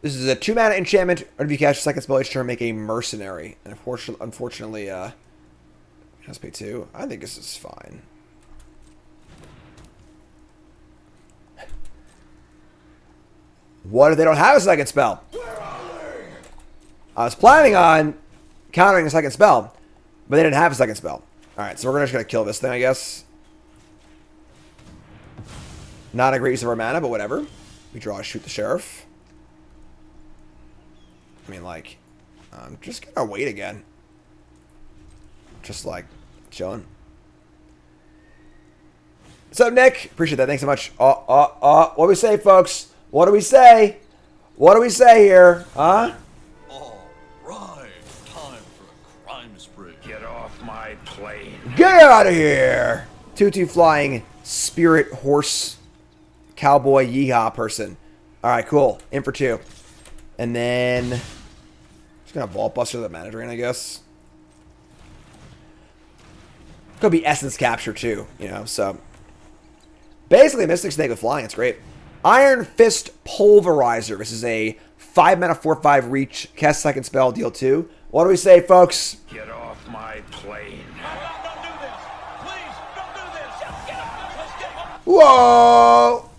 A: This is a 2 mana enchantment. Or if you cast a second spell each turn, make a mercenary. And unfortunately, it has to pay 2. I think this is fine. What if they don't have a second spell? I was planning on countering a second spell, but they didn't have a second spell. Alright, so we're just going to kill this thing, I guess. Not a great use of our mana, but whatever. We draw a Shoot the Sheriff. I mean, like, I'm just going to wait again. Just, like, chilling. What's up, Nick? Appreciate that. Thanks so much. What do we say, folks? What do we say? What do we say here? Huh?
C: All right, time for a crime spree.
D: Get off my plane.
A: Get out of here! 2/2 flying spirit horse cowboy YEE-HAW person. Alright, cool. In for 2. And then just gonna Vault Buster the mana drain, I guess. Could be Essence Capture too, you know, so basically Mystic Snake with flying, it's great. Iron Fist Pulverizer. This is a 5 mana 4/5 reach, cast second spell, deal 2. What do we say, folks?
D: Get off my plane.
A: Whoa!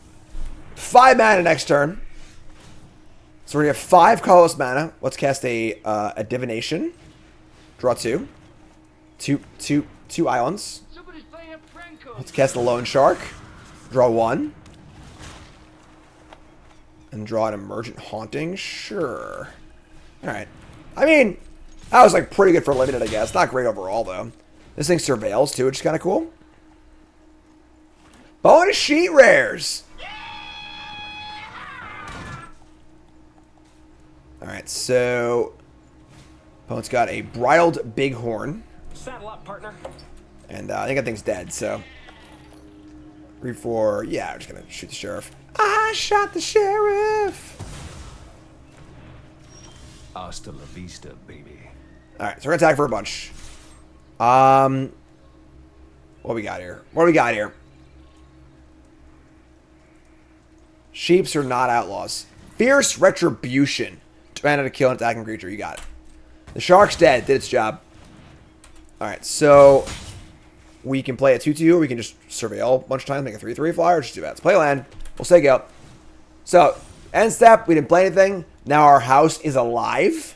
A: 5 mana next turn. So we're gonna have 5 colorless mana. Let's cast a divination. Draw 2. Two islands. Let's cast a Lone Shark. Draw 1. And draw an Emergent Haunting? Sure. Alright. I mean, that was like pretty good for limited, I guess. Not great overall, though. This thing surveils, too, which is kind of cool. Bonus sheet rares! Alright, so opponent's got a Bridled Bighorn.
J: Saddle up, partner.
A: And I think that thing's dead, so 3/4. Yeah, we're just gonna shoot the sheriff. I shot the sheriff!
D: Hasta la vista, baby.
A: Alright, so we're gonna attack for a bunch. What we got here? What do we got here? Sheeps are not outlaws. Fierce Retribution. Trying to kill an attacking creature. You got it. The shark's dead. Did its job. Alright, so we can play a 2/2, or we can just surveil a bunch of times, make a 3/3 flyer. Just do that. Let's play land. We'll say go. So, end step. We didn't play anything. Now our house is alive.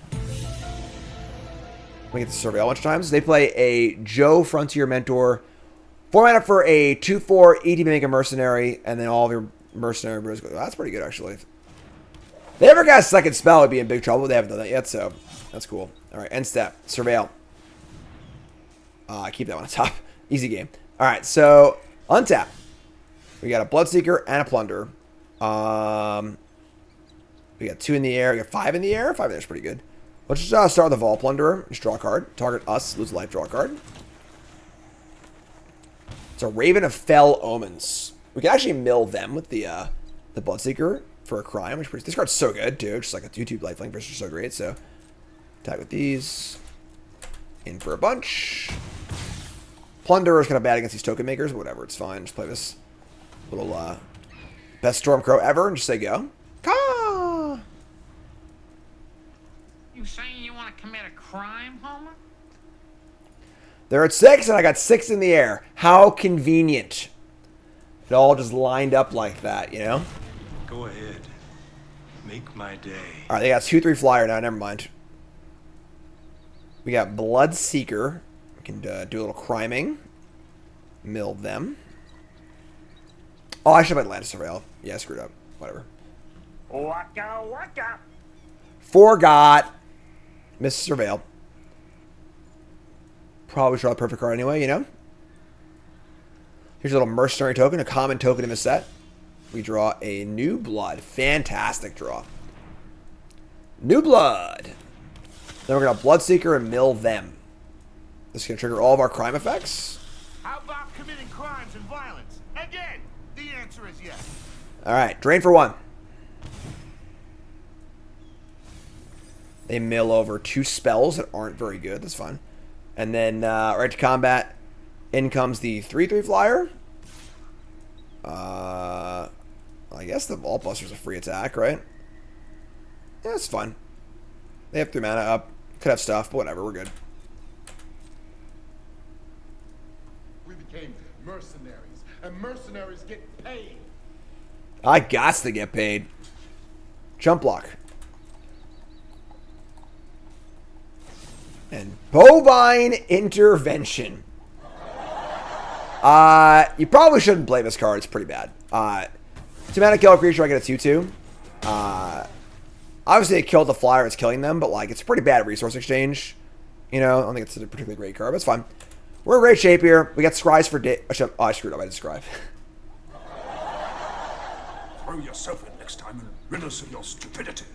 A: We get to surveil a bunch of times. They play a Joe Frontier Mentor. 4 mana for a 2/4 ETB make a mercenary, and then all of your Mercenary Bros. That's pretty good, actually. If they ever got a second spell, would be in big trouble. They haven't done that yet, so that's cool. All right, end step. Surveil. Keep that one on top. Easy game. All right, so untap. We got a Bloodseeker and a Plunder. We got 2 in the air. We got 5 in the air. 5 in the air is pretty good. Let's just start with the Vault Plunderer. Just draw a card. Target us. Lose life. Draw a card. It's a Raven of Fell Omens. We can actually mill them with the Bloodseeker for a crime. Which this card's so good, too. Just like a 2/2 lifelink versus is so great. So, attack with these. In for a bunch. Plunderer is kind of bad against these token makers, but whatever. It's fine. Just play this little best Stormcrow ever and just say go. Caw!
I: You saying you want to commit a crime, Homer?
A: They're at 6, and I got 6 in the air. How convenient. It all just lined up like that, you know?
D: Go ahead. Make my day.
A: All right, they got 2/3 flyer now. Never mind. We got Bloodseeker. We can do a little criming. Mill them. Oh, I should have Atlantis Surveil. Yeah, I screwed up. Whatever.
I: Waka waka.
A: Forgot. Miss Surveil. Probably draw a perfect card anyway, you know? Here's a little Mercenary token, a common token in the set. We draw a New Blood. Fantastic draw. New Blood. Then we're going to Bloodseeker and mill them. This is going to trigger all of our crime effects.
C: How about committing crimes and violence? Again, the answer is yes.
A: All right, drain for 1. They mill over 2 spells that aren't very good. That's fine. And then right to combat. In comes the 3/3 flyer. I guess the Vault Buster's a free attack, right? Yeah, it's fine. They have 3 mana up. Could have stuff, but whatever. We're good.
C: We became mercenaries, and mercenaries get paid.
A: I got to get paid. Jump block. And Bovine Intervention. You probably shouldn't play this card. It's pretty bad. 2 mana kill a creature, I get a 2/2. Obviously, it killed the flyer. It's killing them, but like it's a pretty bad resource exchange. You know, I don't think it's a particularly great card, but it's fine. We're in great shape here. We got Scries for day. Oh, I screwed up. I did Scribe.
F: Throw yourself in next time and rid us of your stupidity.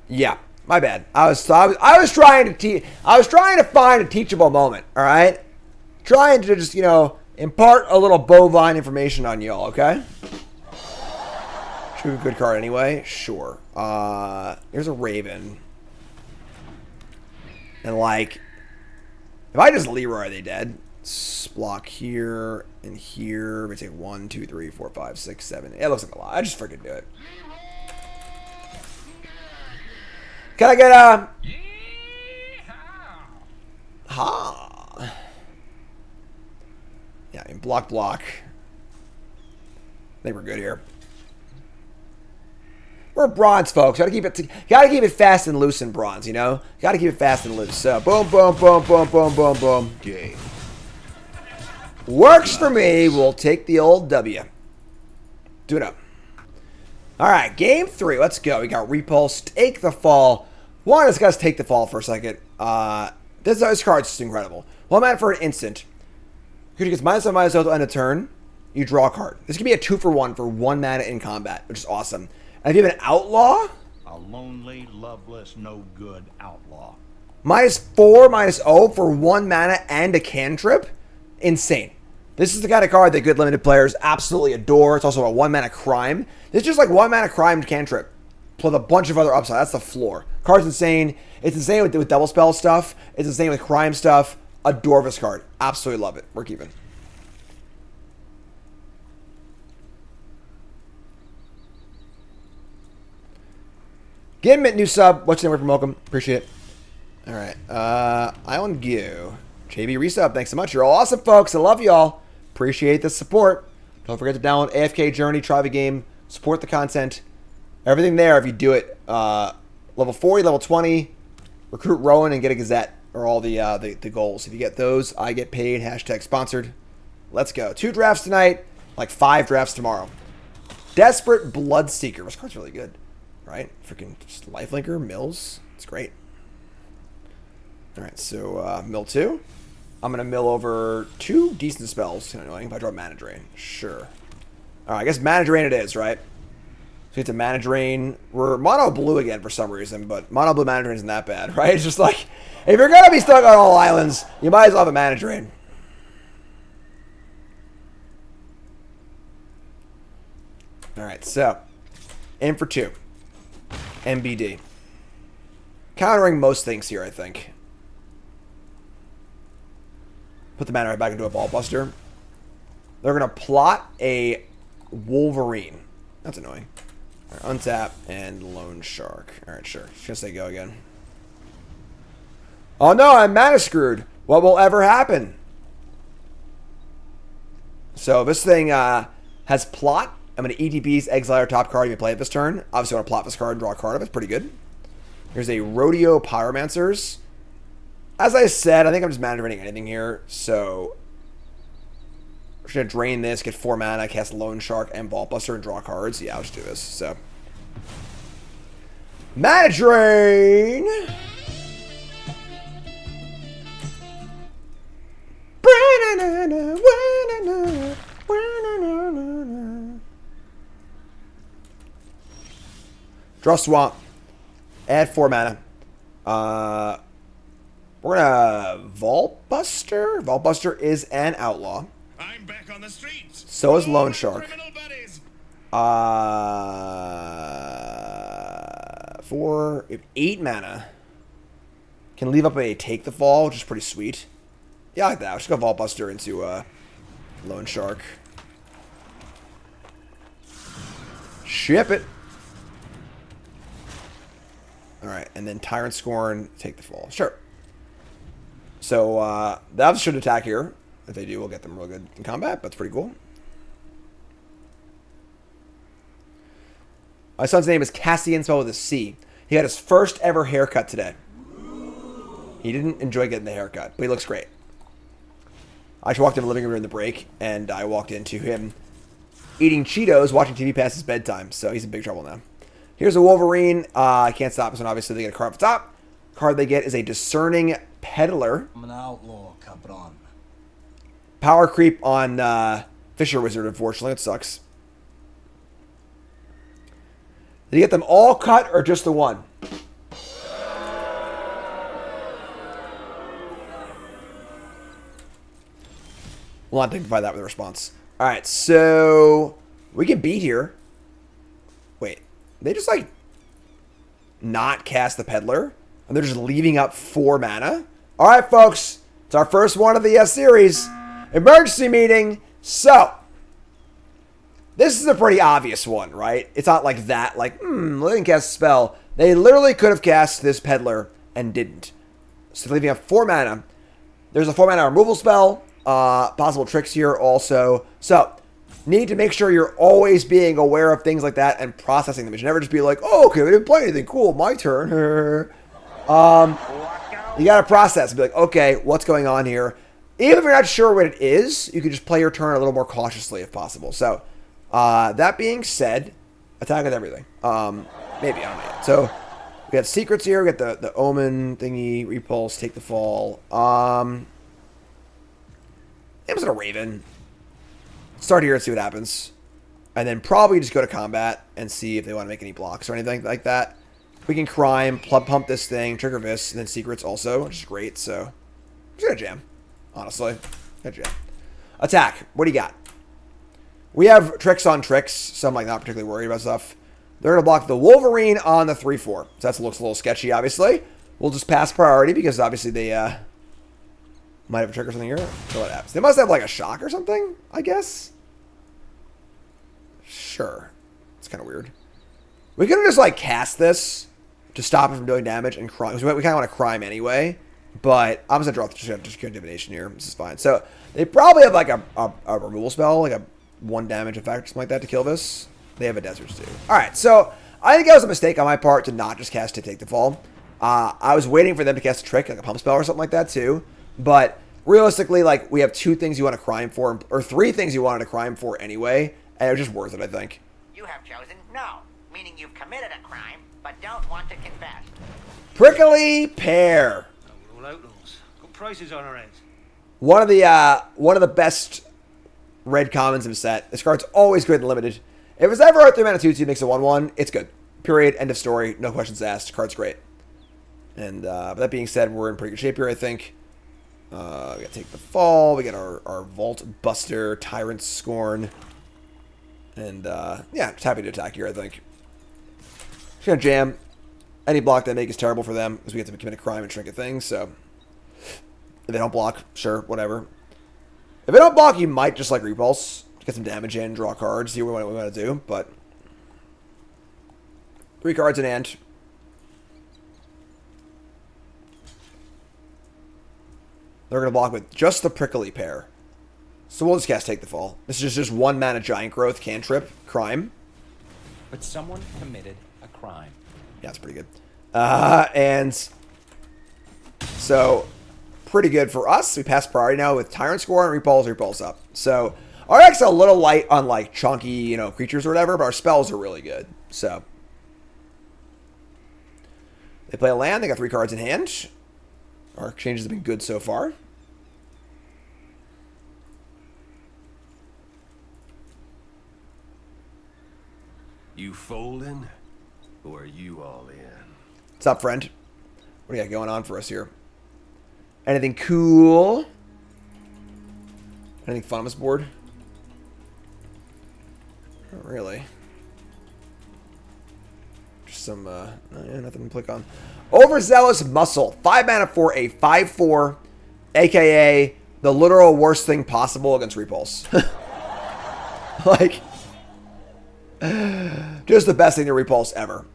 A: Yeah, my bad. I was trying to find a teachable moment. All right, trying to just impart a little bovine information on y'all. Okay. Should be a good card anyway. Sure. Here's a Raven. And like, if I just Leroy, are they dead? Block here and here. We take 1, 2, 3, 4, 5, 6, 7. It looks like a lot. I just freaking do it. Can I get a YEE-HAW? Yeah, and block. I think we're good here. We're bronze, folks. Gotta keep it fast and loose in bronze, you know? Gotta keep it fast and loose. So boom, boom, boom, boom, boom, boom, boom.
F: Game.
A: Works for me. We'll take the old W. Do it up. Alright, game 3. Let's go. We got Repulse. Take the fall. One, let's guys take the fall for a second. This card's just incredible. 1 mana for an instant. Creature gets -1, -0 to end a turn. You draw a card. This can be a 2-for-1 for 1 mana in combat, which is awesome. And if you have an outlaw,
D: A lonely, loveless, no good outlaw.
A: -4, -0 for 1 mana and a cantrip. Insane. This is the kind of card that good limited players absolutely adore. It's also a 1 mana crime. It's just like 1 mana crime cantrip with a bunch of other upside. That's the floor. Card's insane. It's insane with double spell stuff. It's insane with crime stuff. Adore this card. Absolutely love it. We're keeping. Get him a new sub. What's your name from welcome? Appreciate it. All right. Island Gew. JB resub. Thanks so much. You're all awesome, folks. I love y'all. Appreciate the support. Don't forget to download AFK Journey. Try the game. Support the content. Everything there if you do it. Level 40, level 20. Recruit Rowan and get a Gazette are all the goals. If you get those, I get paid. # sponsored. Let's go. 2 drafts tonight. Like 5 drafts tomorrow. Desperate Bloodseeker. This card's really good, right? Freaking just Lifelinker, mills. It's great. All right, so mill 2. I'm going to mill over 2 decent spells. Kind of annoying if I draw Mana Drain. Sure. All right, I guess Mana Drain it is, right? So it's a Mana Drain. We're mono blue again for some reason, but mono blue Mana Drain isn't that bad, right? It's just like, if you're going to be stuck on all islands, you might as well have a Mana Drain. All right, so in for 2. MBD. Countering most things here, I think. Put the mana right back into a Ball Buster. They're going to plot a Wolverine. That's annoying. All right, untap and Loan Shark. All right, sure. Just going to say go again. Oh no, I'm mana screwed. What will ever happen? So this thing has plot. I'm going to ETB's exile our top card you may play it this turn. Obviously, I want to plot this card and draw a card of it. It's pretty good. Here's a Rodeo Pyromancers. As I said, I think I'm just mana draining anything here. So I'm just going to drain this, get 4 mana, cast Loan Shark and Vault Buster, and draw cards. Yeah, I'll just do this. So mana drain. Draw Swamp. Add 4 mana. We're gonna Vault Buster. Vault Buster is an outlaw.
C: I'm back on the streets.
A: So is Loan Shark.
C: Criminal buddies.
A: 4, 8 mana. Can leave up a Take the Fall, which is pretty sweet. Yeah, I like that. Let's go Vault Buster into Loan Shark. Ship it. Alright, and then Tyrant Scorn, Take the Fall. Sure. So, that should attack here. If they do, we'll get them real good in combat. That's pretty cool. My son's name is Cassian, spelled with a C. He got his first ever haircut today. He didn't enjoy getting the haircut, but he looks great. I just walked in the living room during the break, and I walked into him eating Cheetos, watching TV past his bedtime. So he's in big trouble now. Here's a Wolverine. I can't stop this one. Obviously, they get a card off the top. Card they get is a Discerning Peddler.
B: I'm an outlaw, Capron.
A: Power creep on Fisher Wizard, unfortunately. It sucks. Did you get them all cut or just the one? We'll not dignify that with a response. All right, so we can beat here. Wait, they just like not cast the Peddler, and they're just leaving up 4 mana. All right, folks, it's our first one of the series. Emergency meeting. So this is a pretty obvious one, right? It's not like that, like, they didn't cast a spell. They literally could have cast this Peddler and didn't. So they're leaving up 4 mana. There's a 4 mana removal spell. Possible tricks here also. So, need to make sure you're always being aware of things like that and processing them. You should never just be like, oh, okay, we didn't play anything. Cool, my turn. You got to process and be like, okay, what's going on here? Even if you're not sure what it is, you can just play your turn a little more cautiously if possible. So, that being said, attack with everything. Maybe, I don't know yet. So, we got secrets here. We got the Omen thingy, Repulse, Take the Fall. It was a Raven. Start here and see what happens. And then probably just go to combat and see if they want to make any blocks or anything like that. We can crime, pump this thing, trigger this, and then secrets also, which is great. So, I'm just going to jam. Honestly. Gonna jam. Attack. What do you got? We have tricks on tricks, so I'm like not particularly worried about stuff. They're going to block the Wolverine on the 3-4. So that looks a little sketchy, obviously. We'll just pass priority because obviously they might have a trick or something here. So what happens? They must have like a shock or something, I guess. Sure. It's kind of weird. We could have just like cast this to stop it from doing damage and crime. We kind of want to crime anyway. But I'm just going to draw just divination here. This is fine. So they probably have like a removal spell, like a 1 damage effect or something like that to kill this. They have a Deserts too. Alright, so I think that was a mistake on my part to not just cast to Take the Fall. I was waiting for them to cast a trick, like a pump spell or something like that too. But realistically, like, we have 2 things you want to crime for, or 3 things you wanted to crime for anyway, and it was just worth it, I think.
I: You have chosen no, meaning you've committed a crime, but don't want to confess.
A: Prickly Pear.
J: We're all outlaws. Got prices on our heads.
A: One of the best red commons in the set. This card's always good and limited. If it's ever a 3-mana 2/2 makes a 1/1, it's good. Period. End of story. No questions asked. Card's great. And with that being said, we're in pretty good shape here, I think. We gotta take the fall. We got our Vault Buster, Tyrant Scorn. And yeah, just happy to attack here, I think. Just gonna jam. Any block they make is terrible for them because we have to commit a crime and trinket things, so if they don't block, sure, whatever. If they don't block, you might just like repulse, get some damage in, draw cards, see what we want to do, but 3 cards in hand. They're going to block with just the Prickly Pear. So we'll just cast Take the Fall. This is just 1 mana Giant Growth, cantrip, crime.
H: But someone committed a crime.
A: Yeah, it's pretty good. And so, pretty good for us. We pass priority now with Tyrant Score and Repulse up. So, our deck's a little light on, like, chunky, you know, creatures or whatever, but our spells are really good. So, they play a land. They got 3 cards in hand. Our exchanges have been good so far.
K: You folding? Or are you all in?
A: What's up, friend? What do you got going on for us here? Anything cool? Anything fun on this board? Not really. Just some, yeah, nothing to click on. Overzealous Muscle. 5 mana for a 5/4, aka the literal worst thing possible against Repulse. Like, just the best thing to Repulse ever.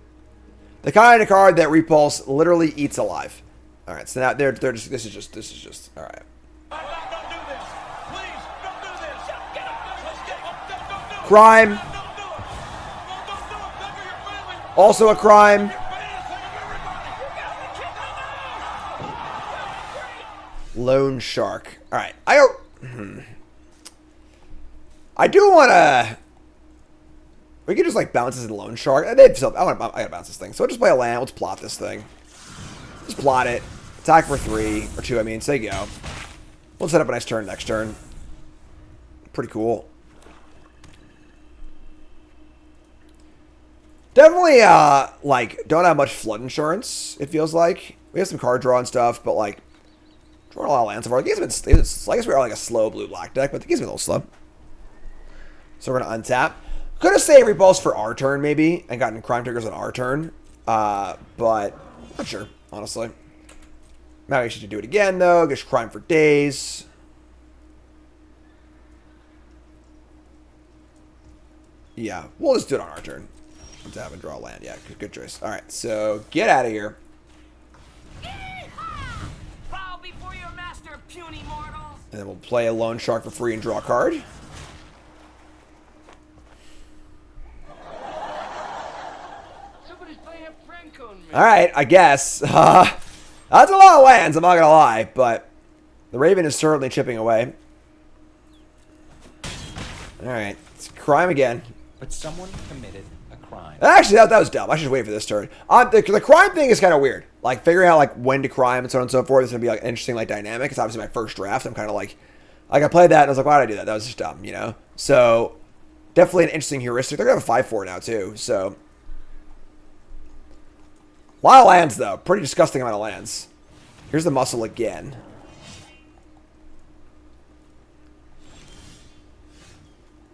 A: The kind of card that Repulse literally eats alive. All right, so now they're just this is just all right. Crime. Also a crime. Lone Shark. All right, I do want to. We could just like bounce this in Lone Shark. I gotta bounce this thing. So we'll just play a land. Let's plot this thing. Just plot it. Attack for 3 or 2. I mean, say go. We'll set up a nice turn next turn. Pretty cool. Definitely, like, don't have much flood insurance, it feels like. We have some card draw and stuff, but, like, drawing a lot of lands so far. I guess we are, like, a slow blue-black deck, but the game's been a little slow. So we're going to untap. Could have saved Repulse for our turn, maybe, and gotten Crime Triggers on our turn. But, not sure, honestly. Maybe we should do it again, though. Get Crime for days. Yeah, we'll just do it on our turn. Untap and draw land. Yeah, good choice. All right, so get out of here.
E: YEE-HAW! Bow before your master, puny mortals!
A: And then we'll play a Lone Shark for free and draw a card.
E: Somebody's playing a prank on me.
A: All right, I guess. That's a lot of lands, I'm not going to lie, but the Raven is certainly chipping away. All right, it's crime again.
H: But someone committed a crime.
A: Actually, that was dumb. I should wait for this turn. The crime thing is kind of weird. Like, figuring out, like, when to crime and so on and so forth is going to be, like, an interesting, like, dynamic. It's obviously my first draft. I'm kind of like I played that and I was like, why did I do that? That was just dumb, you know? So, definitely an interesting heuristic. They're going to have a 5/4 now, too, so. A lot of lands, though. Pretty disgusting amount of lands. Here's the muscle again.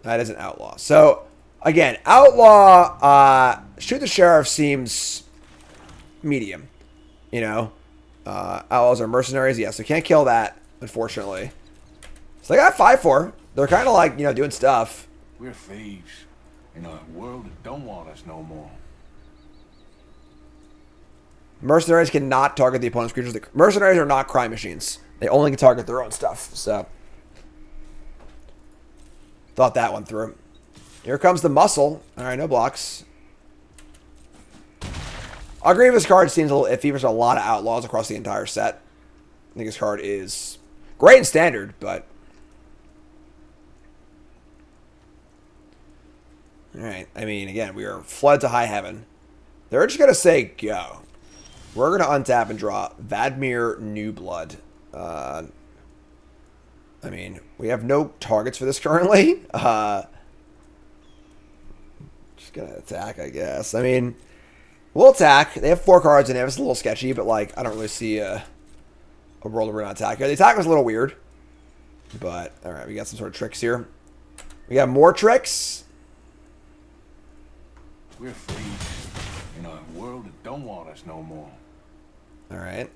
A: That is an outlaw. So, again, outlaw, shoot the sheriff seems medium. You know? Outlaws are mercenaries. Yeah, so can't kill that, unfortunately. So they got 5/4. They're kind of like, you know, doing stuff.
F: We're thieves in a world that don't want us no more.
A: Mercenaries cannot target the opponent's creatures. Mercenaries are not crime machines. They only can target their own stuff. So, thought that one through. Here comes the muscle. All right, no blocks. I agree with this card. Seems a little iffy. There's a lot of outlaws across the entire set. I think this card is great in standard, but Alright, I mean, again, we are flooded to high heaven. They're just going to say go. We're going to untap and draw Vadmir New Blood. I mean, we have no targets for this currently. Just going to attack, I guess. I mean, we'll attack. They have 4 cards in it. It's a little sketchy, but, like, I don't really see a world where we're going to attack here. The attack was a little weird. But, alright, we got some sort of tricks here. We got more tricks.
F: We're free in a world that don't want us no more.
A: Alright.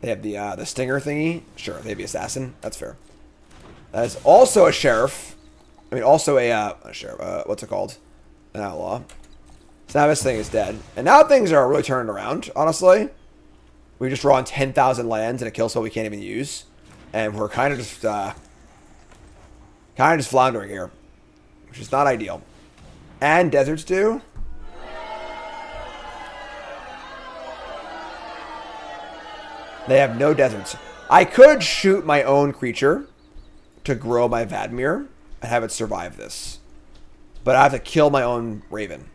A: They have the stinger thingy. Sure, they have the assassin. That's fair. That is also a sheriff. I mean, also a sheriff. What's it called? An outlaw. So now this thing is dead. And now things are really turning around, honestly. We just drawn 10,000 lands and a kill spell we can't even use. And we're kind of just floundering here. Which is not ideal. And deserts do. They have no deserts. I could shoot my own creature to grow my Vadmir and have it survive this. But I have to kill my own Raven.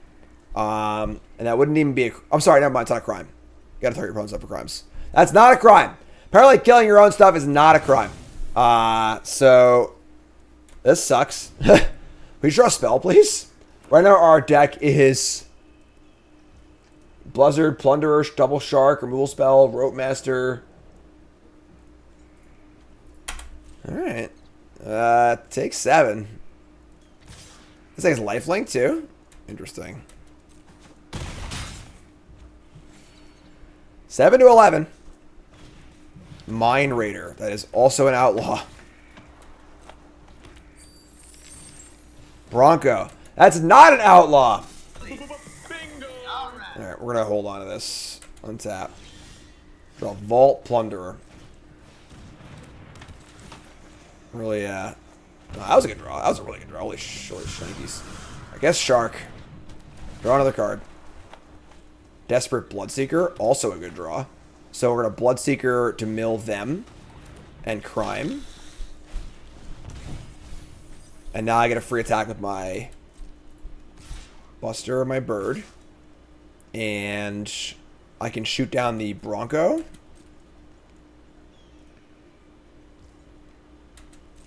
A: And that wouldn't even be a... I'm sorry, never mind. It's not a crime. You gotta target your opponent's stuff for crimes. That's not a crime. Apparently killing your own stuff is not a crime. So... This sucks. Will you draw a spell, please? Right now our deck is... Blizzard, Plunderer, Double Shark, Removal Spell, Rope Master. Alright. Take 7. This thing's lifelink too? Interesting. 7 to 11. Mine Raider. That is also an outlaw. Bronco. That's not an outlaw. Alright, we're going to hold on to this. Untap. Draw Vault Plunderer. Really, no, that was a good draw. That was a really good draw. Holy shnikes. I guess Shark. Draw another card. Desperate Bloodseeker. Also a good draw. So we're going to Bloodseeker to mill them. And Crime. And now I get a free attack with my Buster or my Bird. And I can shoot down the Bronco.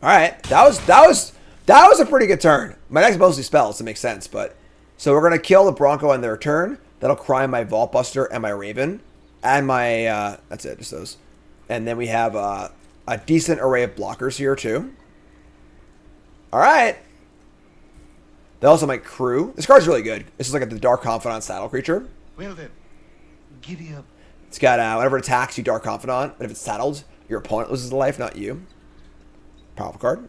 A: Alright. That was a pretty good turn. My deck's mostly spells, so it makes sense, but so we're gonna kill the Bronco on their turn. That'll crime my Vault Buster and my Raven. And my that's it, just those. And then we have a decent array of blockers here too. Alright. They also might crew. This card's really good. This is like the Dark Confidant saddle creature.
C: Well then, giddy up.
A: It's got whenever it attacks you, Dark Confidant. But if it's saddled, your opponent loses a life, not you. Powerful card.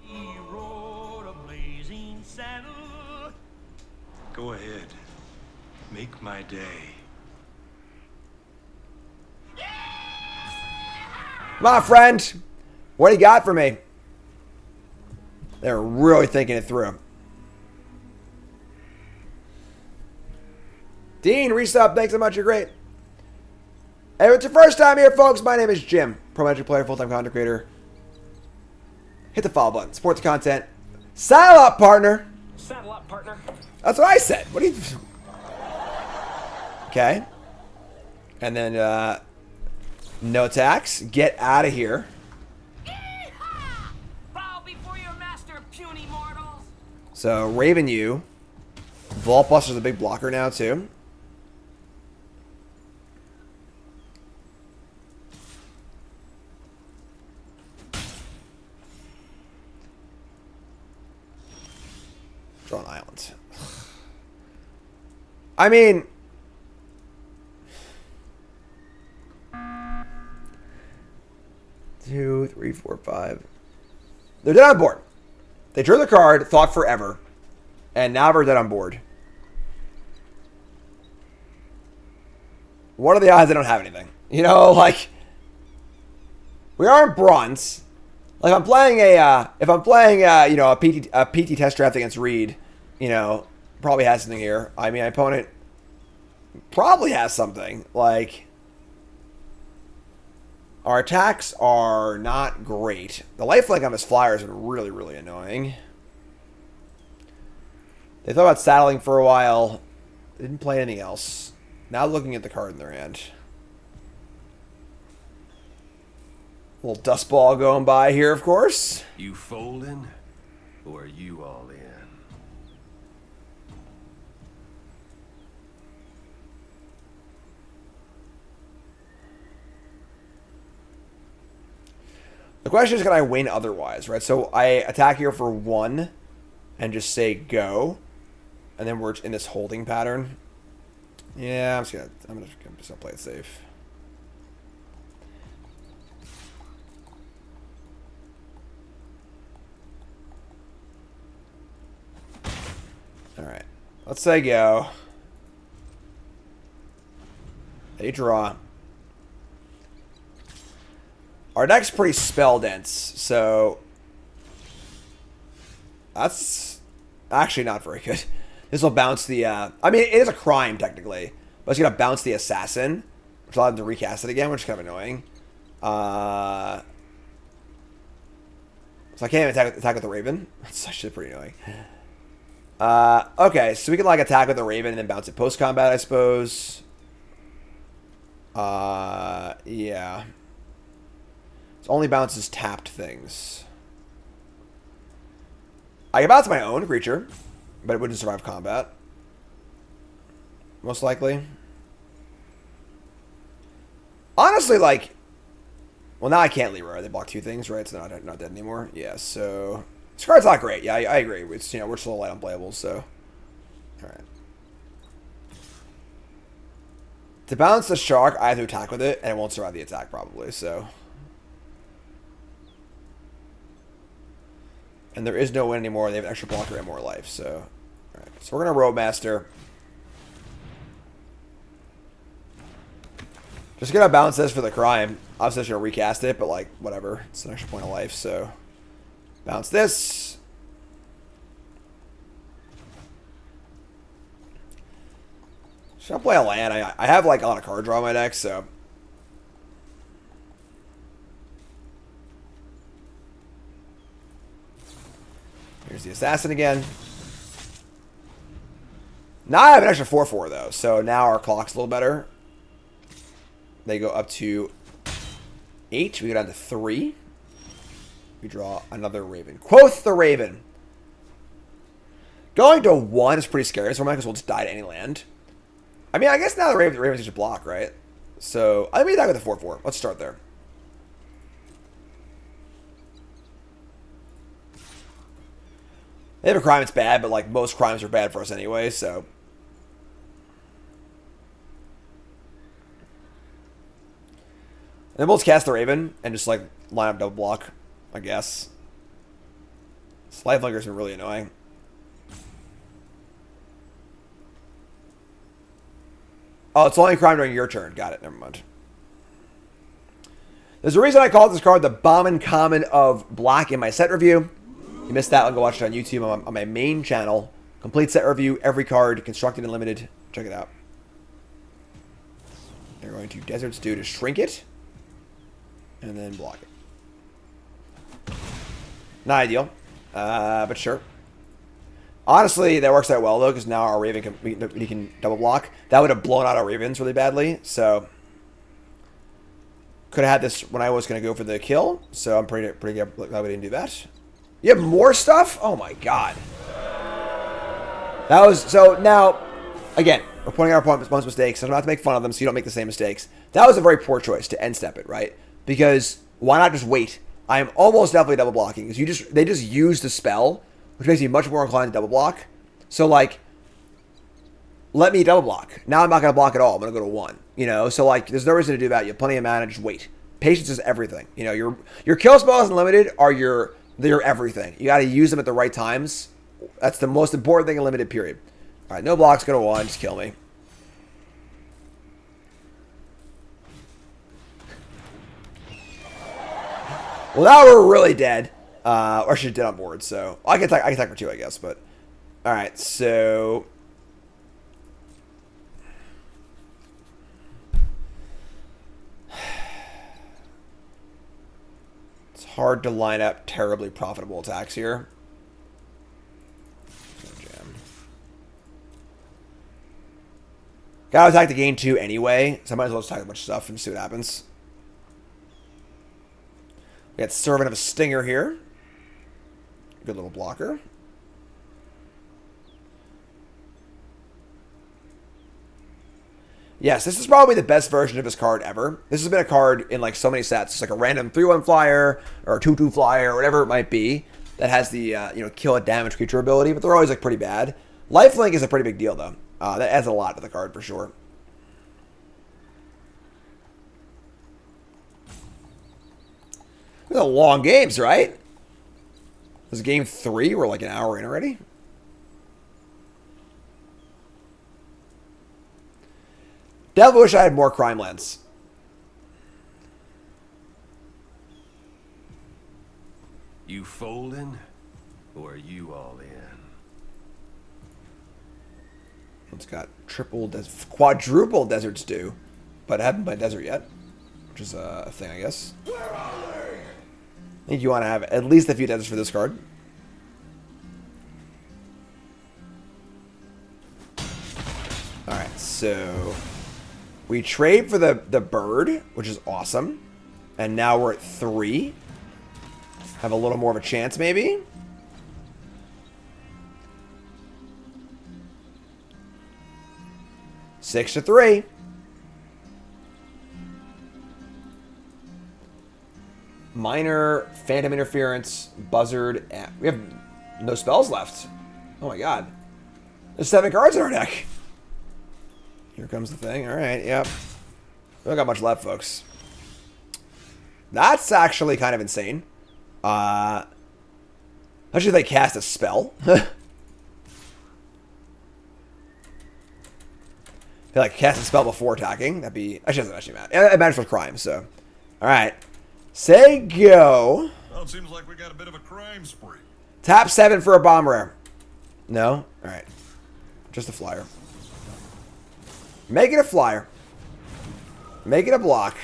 B: He rode a blazing saddle.
K: Go ahead. Make my day.
A: My friend, what do you got for me? They're really thinking it through. Dean, resub, thanks so much, you're great. Hey, if it's your first time here, folks, my name is Jim. Pro Magic player, full-time content creator. Hit the follow button, support the content. Saddle up, partner.
H: Saddle up, partner.
A: That's what I said. What do you... Okay. And then, no attacks. Get out of here.
E: YEE-HAW! Bow before your master, puny mortals!
A: So, Raven you. Vault Buster's a big blocker now, too. Draw an island. I mean... Two, three, four, five. They're dead on board. They drew the card, thought forever, and now we're dead on board. What are the odds they don't have anything? You know, like we aren't bronze. Like if I'm playing you know, a PT test draft against Reed, you know, probably has something here. I mean, my opponent probably has something like. Our attacks are not great. The lifelink on his flyers are really, really annoying. They thought about saddling for a while. They didn't play anything else. Now looking at the card in their hand. Little dust ball going by here, of course.
K: You folding? Or are you all in?
A: The question is, can I win otherwise, right? So I attack here for 1 and just say go. And then we're in this holding pattern. Yeah, I'm just gonna play it safe. Alright. Let's say go. They draw. Our deck's pretty spell dense, so that's actually not very good. This will bounce the, I mean, it is a crime, technically. But it's going to bounce the assassin, which will allow them to recast it again, which is kind of annoying. So I can't even attack with the Raven. That's actually pretty annoying. Okay, so we can, like, attack with the Raven and then bounce it post-combat, I suppose. Yeah. It only bounces tapped things. I can bounce my own creature, but it wouldn't survive combat. Most likely. Honestly, like... Well, now I can't Leroy. They block 2 things, right? So they're not dead anymore. Yeah, so... This card's not great. Yeah, I agree. It's, you know, we're still light unplayable, so... Alright. To bounce the shark, I have to attack with it, and it won't survive the attack, probably, so... And there is no win anymore. They have an extra blocker and more life, so... Alright, so we're going to Roadmaster. Just going to bounce this for the crime. Obviously, I'm going to recast it, but, like, whatever. It's an extra point of life, so... Bounce this. Should I play a land? I have, like, a lot of card draw in my deck, so... Here's the assassin again. Now I have an extra 4/4 though, so now our clock's a little better. They go up to 8. We go down to 3. We draw another Raven. Quoth the Raven. Going to 1 is pretty scary, so I might as well just die to any land. I mean, I guess now the Raven's just a block, right? So I mean, attack with the 4/4. Let's start there. They have a crime that's bad, but, like, most crimes are bad for us anyway, so... And then we'll just cast the Raven and just, like, line up double block, I guess. This lifelinker's been really annoying. Oh, it's only a crime during your turn. Got it. Never mind. There's a reason I called this card the Bomb and Common of Black in my set review. You missed that one, go watch it on YouTube on my main channel. Complete set review, every card, constructed and limited. Check it out. They're going to Desert Stew to shrink it. And then block it. Not ideal, but sure. Honestly, that works out well, though, because now our Raven can double block. That would have blown out our Ravens really badly, so... Could have had this when I was going to go for the kill, so I'm pretty glad we didn't do that. You have more stuff? Oh my god. That was... So now, again, we're pointing out our opponent's mistakes. So I'm not to make fun of them so you don't make the same mistakes. That was a very poor choice to end step it, right? Because why not just wait? I am almost definitely double blocking. Because they just use the spell, which makes me much more inclined to double block. So, like, let me double block. Now I'm not going to block at all. I'm going to go to 1. You know? So, like, there's no reason to do that. You have plenty of mana. Just wait. Patience is everything. You know, your kill spells unlimited are they're everything. You got to use them at the right times. That's the most important thing in limited period. All right, no blocks, go to 1. Just kill me. Well, now we're really dead. Or she's dead on board, so... I can attack for 2, I guess, but... Alright, so... hard to line up terribly profitable attacks here. Jam. Gotta attack the game 2 anyway, so I might as well just attack a bunch of stuff and see what happens. We got Servant of a Stinger here. Good little blocker. Yes, this is probably the best version of this card ever. This has been a card in like so many sets. It's like a random 3/1 flyer or a 2/2 flyer or whatever it might be that has the kill a damage creature ability, but they're always like pretty bad. Lifelink is a pretty big deal though. That adds a lot to the card for sure. These are long games, right? This is game 3. We're like an hour in already. Definitely wish I had more crime lands.
K: You folding? Or are you all in?
A: It's got quadruple Desert's due, but I haven't played Desert yet, which is a thing, I guess. I think you want to have at least a few Deserts for this card. Alright, so we trade for the bird, which is awesome. And now we're at 3. Have a little more of a chance, maybe. Six to 3. Minor, Phantom Interference, Buzzard. We have no spells left. Oh my god. There's 7 cards in our deck. Here comes the thing. Alright, yep. We don't got much left, folks. That's actually kind of insane. Especially if they cast a spell. They like cast a spell before attacking. That'd be... Actually, doesn't actually matter. It matters for crime, so... Alright. Say go.
F: Well, it seems like we got a bit of a crime spree.
A: Tap 7 for a bomb rare. No? Alright. Just a flyer. Make it a flyer. Make it a block.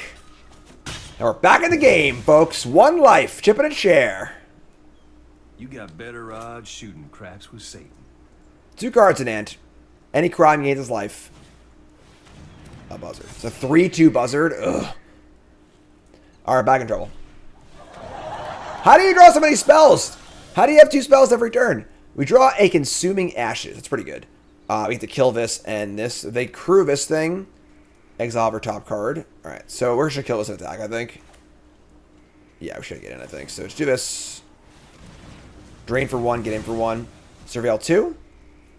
A: Now we're back in the game, folks. 1 life. Chip in a chair.
K: You got better odds shooting craps with Satan.
A: 2 cards in hand. Any crime gains his life. A buzzard. It's a 3/2 buzzard. Ugh. Alright, back in trouble. How do you draw so many spells? How do you have 2 spells every turn? We draw a Consuming Ashes. That's pretty good. We have to kill this and this. If they crew this thing, exile our top card. Alright, so we're going to kill this attack, I think. Yeah, we should get in, I think. So let's do this. Drain for 1, get in for 1. Surveil 2.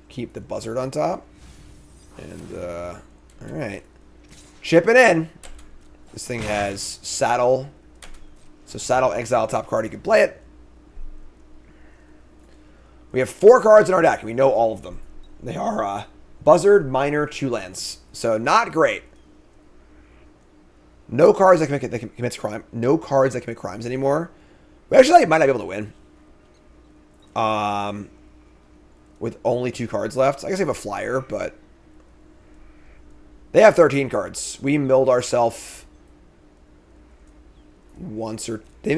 A: Keep the buzzard on top. And, alright. Chipping in. This thing has saddle. So saddle, exile, top card, you can play it. We have 4 cards in our deck. We know all of them. They are Buzzard, Minor, 2 lands. So not great. No cards that commits crime. No cards that commit crimes anymore. We actually might not be able to win. With only 2 cards left. I guess they have a flyer, but they have 13 cards. We milled ourselves once, or they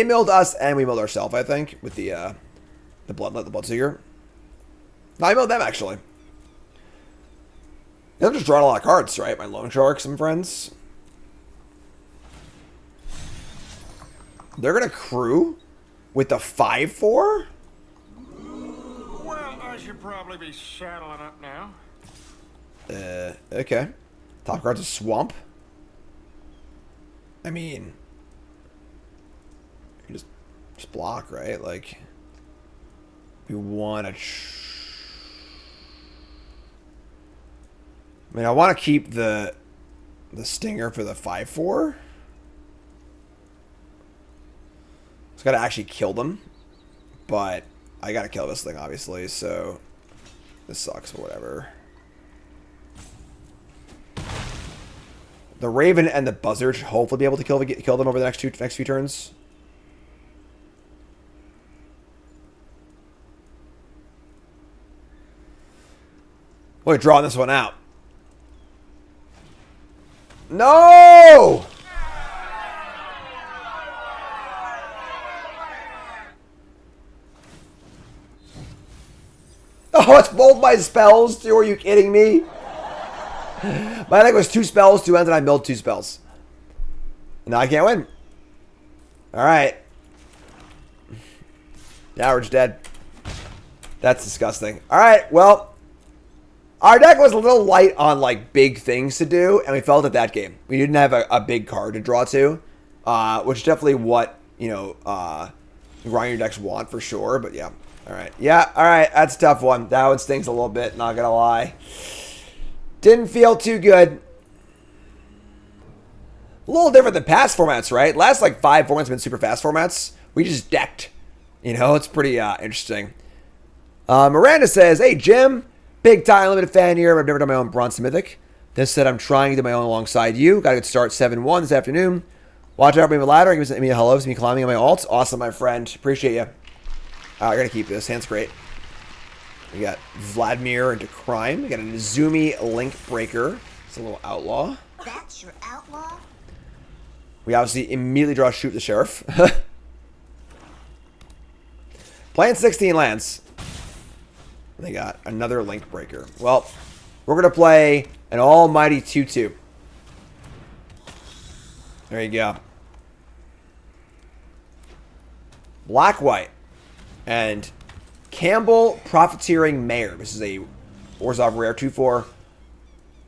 A: milled us and we milled ourselves, I think, with the Bloodseeker. No, I milled them actually. They're just drawing a lot of cards, right? My loan sharks and friends. They're gonna crew with the 5/4.
C: Well, I should probably be saddling up now.
A: Okay. Top card's a swamp. I mean, you just block, right? Like, we want to. I mean, I want to keep the stinger for the 5/4. It's got to actually kill them, but I got to kill this thing, obviously. So this sucks, but whatever. The Raven and the Buzzard should hopefully be able to kill them over the next few turns. We're drawing this one out. No! Oh, it's both my spells too. Are you kidding me? My deck was 2 spells, 2 ends, and I milled 2 spells. Now I can't win. Alright. Now we're just dead. That's disgusting. Alright, well. Our deck was a little light on, like, big things to do, and we felt at that game. We didn't have a big card to draw to, which is definitely what, you know, grinder decks want for sure, but yeah. Alright. Yeah, alright, that's a tough one. That one stings a little bit, not gonna lie. Didn't feel too good. A little different than past formats, right? Last, like, 5 formats have been super fast formats. We just decked. You know, it's pretty interesting. Miranda says, hey, Jim, big time limited fan here. I've never done my own Bronze Mythic. This said I'm trying to do my own alongside you. Got a good start 7-1 this afternoon. Watch out for me with a ladder. Give me a hello. See me climbing on my alts. Awesome, my friend. Appreciate you. I gotta keep this. Hand's great. We got Vladimir into Crime. We got a Nezumi Link Breaker. It's a little outlaw.
L: That's your outlaw?
A: We obviously immediately draw Shoot the Sheriff. Playing 16 lands. They got another Link Breaker. Well, we're going to play an almighty 2-2. There you go. Black-White. And Campbell Profiteering Mayor. This is a Orzhov rare 2-4.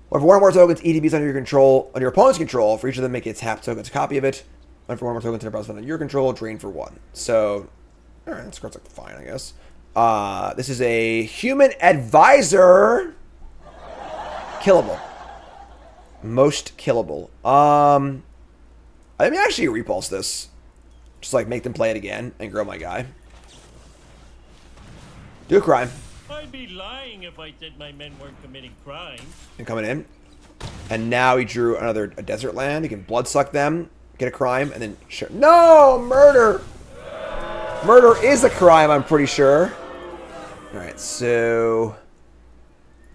A: When for 1 or more tokens, EDBs under your control, under your opponent's control, for each of them make a tap token's a copy of it. When for 1 more tokens in a browser under your control, drain for 1. So, alright, this card's like fine, I guess. This is a Human Advisor. Killable. Most killable. I may actually repulse this. Just like make them play it again and grow my guy. Do a crime.
G: I'd be lying if I said my men weren't committing crimes.
A: And coming in. And now he drew a desert land. He can bloodsuck them, get a crime, and then... Sure. No! Murder! Murder is a crime, I'm pretty sure. Alright, so...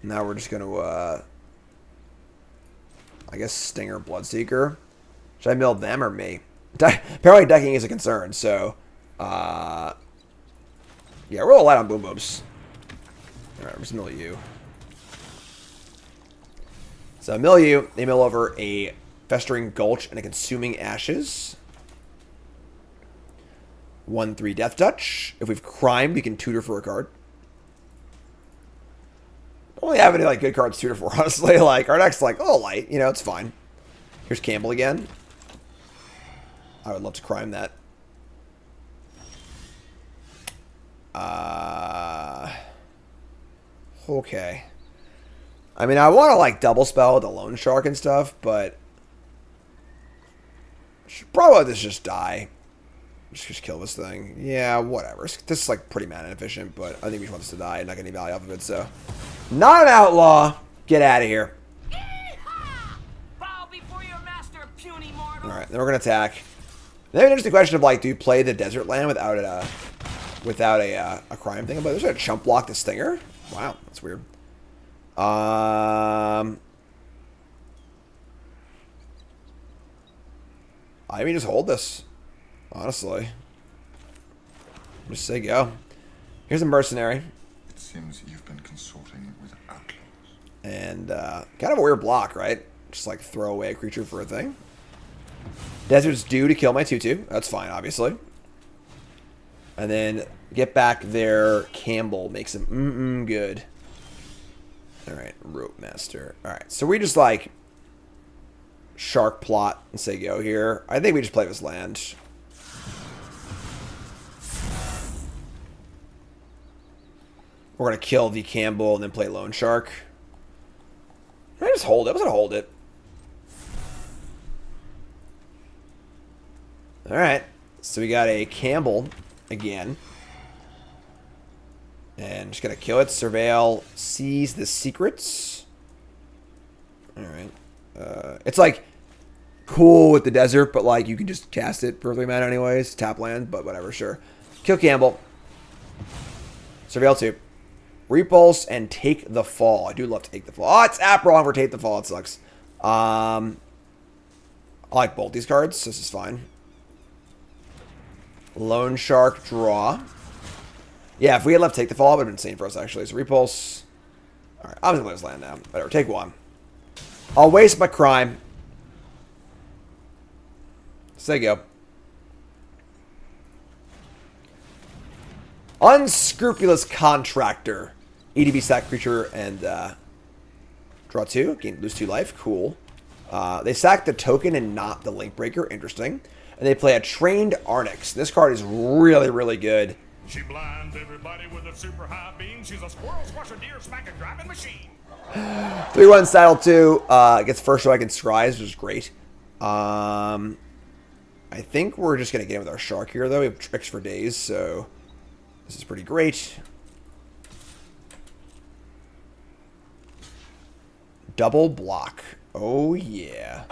A: Now we're just going to, I guess Stinger Bloodseeker. Should I mill them or me? Apparently decking is a concern, so... Yeah, we're all light on Boom Booms. Alright, I'm just mill you. So mill you, they mill over a Festering Gulch and a Consuming Ashes. 1/3 Death Touch. If we've crimed, we can tutor for a card. Don't really have any like good cards to tutor for, honestly. Like our deck's like, oh light, you know, it's fine. Here's Campbell again. I would love to crime that. Okay. I mean, I want to like double spell the Lone Shark and stuff, but should probably let this just die. Just kill this thing. Yeah, whatever. This is like pretty mana inefficient, but I think we just want this to die and not get any value off of it, so. Not an outlaw. Get out of here.
L: Bow before your master, puny mortal.
A: Alright, then we're going to attack. Then there's the question of like, do you play the desert land without a crime thing? But there's a chump block the Stinger? Wow, that's weird. I mean, just hold this. Honestly. Just say go. Here's a mercenary.
F: It seems you've been consorting with outlaws.
A: And kind of a weird block, right? Just like throw away a creature for a thing. Desert's due to kill my 2/2. That's fine, obviously. And then get back there. Campbell makes him good. Alright, Rope Master. Alright, so we just like shark plot and say go here. I think we just play this land. We're going to kill the Campbell and then play Lone Shark. I just hold it. I was going to hold it. Alright. So we got a Campbell again. And just going to kill it. Surveil. Seize the secrets. Alright. It's like cool with the desert, but like you can just cast it perfectly mana anyways. Tap land, but whatever, sure. Kill Campbell. Surveil 2. Repulse and take the fall. I do love to take the fall. Oh, it's app wrong for take the fall. It sucks. I like both these cards. So this is fine. Lone Shark draw. Yeah, if we had left Take the Fall, it would have been insane for us, actually. So repulse. Alright, I'm just going to let this land now. Whatever, take one. I'll waste my crime. So there you go. Unscrupulous Contractor. EDB sack creature and draw 2. Lose 2 life. Cool. They sack the token and not the Link Breaker. Interesting. And they play a Trained Arnix. This card is really, really good.
C: She blinds everybody with a super high beam. She's a squirrel squasher, deer smacking driving machine.
A: 3-1 Saddle 2. Gets first strike and scries, which is great. I think we're just going to get in with our Shark here, though. We have tricks for days, so this is pretty great. Double block. Oh, yeah.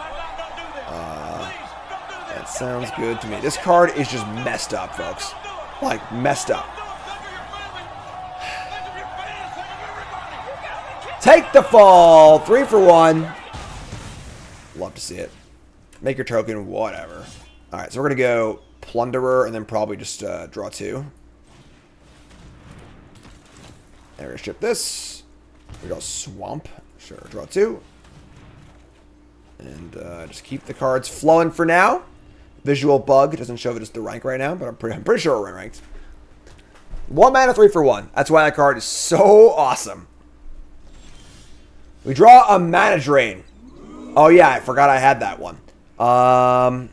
A: That sounds good to me. This card is just messed up, folks. Like, messed up. Take the fall. 3 for 1. Love to see it. Make your token, whatever. Alright, so we're going to go Plunderer and then probably just draw 2. And we're going to ship this. We go Swamp. Sure, draw 2. And just keep the cards flowing for now. Visual bug doesn't show that it's the rank right now, but I'm pretty sure we're ranked. 1 mana, 3 for 1. That's why that card is so awesome. We draw a mana drain. Oh yeah, I forgot I had that one.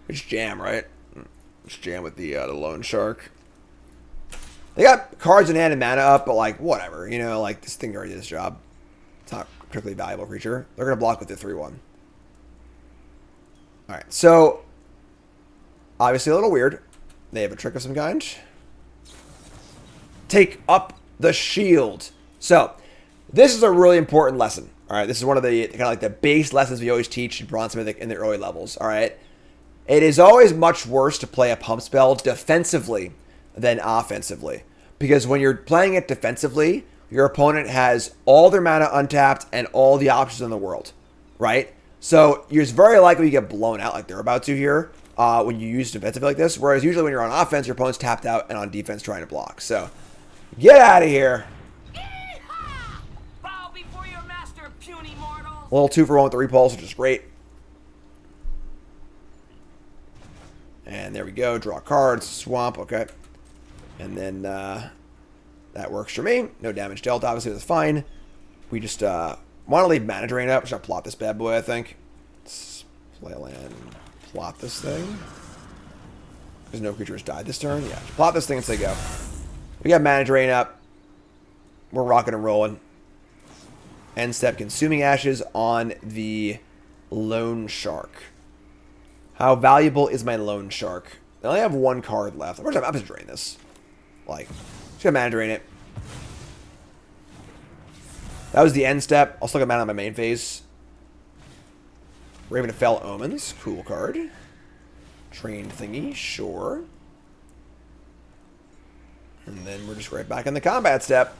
A: It's jam, right? It's jam with the Lone Shark. They got cards in hand and mana up, but like whatever, you know, like this thing already did its job. It's not a particularly valuable creature. They're gonna block with the 3/1. All right, so obviously a little weird. They have a trick of some kind. Take up the shield. So this is a really important lesson. All right, this is one of the kind of like the base lessons we always teach in Bronze Mythic in the early levels. All right, it is always much worse to play a pump spell defensively than offensively, because when you're playing it defensively, your opponent has all their mana untapped and all the options in the world, right? So you're very likely to get blown out like they're about to here when you use defensive like this. Whereas usually when you're on offense, your opponent's tapped out and on defense trying to block. So get out of here.
L: YEE-HAW! Bow before your master, puny mortals.
A: A little 2 for 1 with the repulse, which is great. And there we go. Draw cards. Swamp. Okay. And then that works for me. No damage dealt. Obviously, that's fine. We just want to leave mana drain up. Should I plot this bad boy, I think? Let's play a land. Plot this thing. Because no creature has died this turn. Yeah. Plot this thing and say go. We got mana drain up. We're rocking and rolling. End step, Consuming Ashes on the Lone Shark. How valuable is my Lone Shark? I only have 1 card left. I'm just drain this. Like, just gonna mana drain it. That was the end step. I'll still get mana on my main phase. Raven of Fell Omens. Cool card. Trained thingy. Sure. And then we're just right back in the combat step.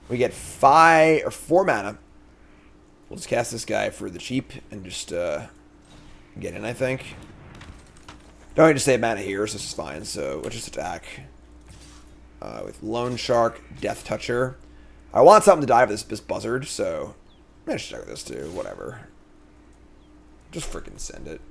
A: We get 4 mana. We'll just cast this guy for the cheap and just get in, I think. Don't need to save mana here, so this is fine. So let's just attack with Lone Shark, Death Toucher. I want something to die with this buzzard, so I'm gonna check with this too. Whatever. Just freaking send it.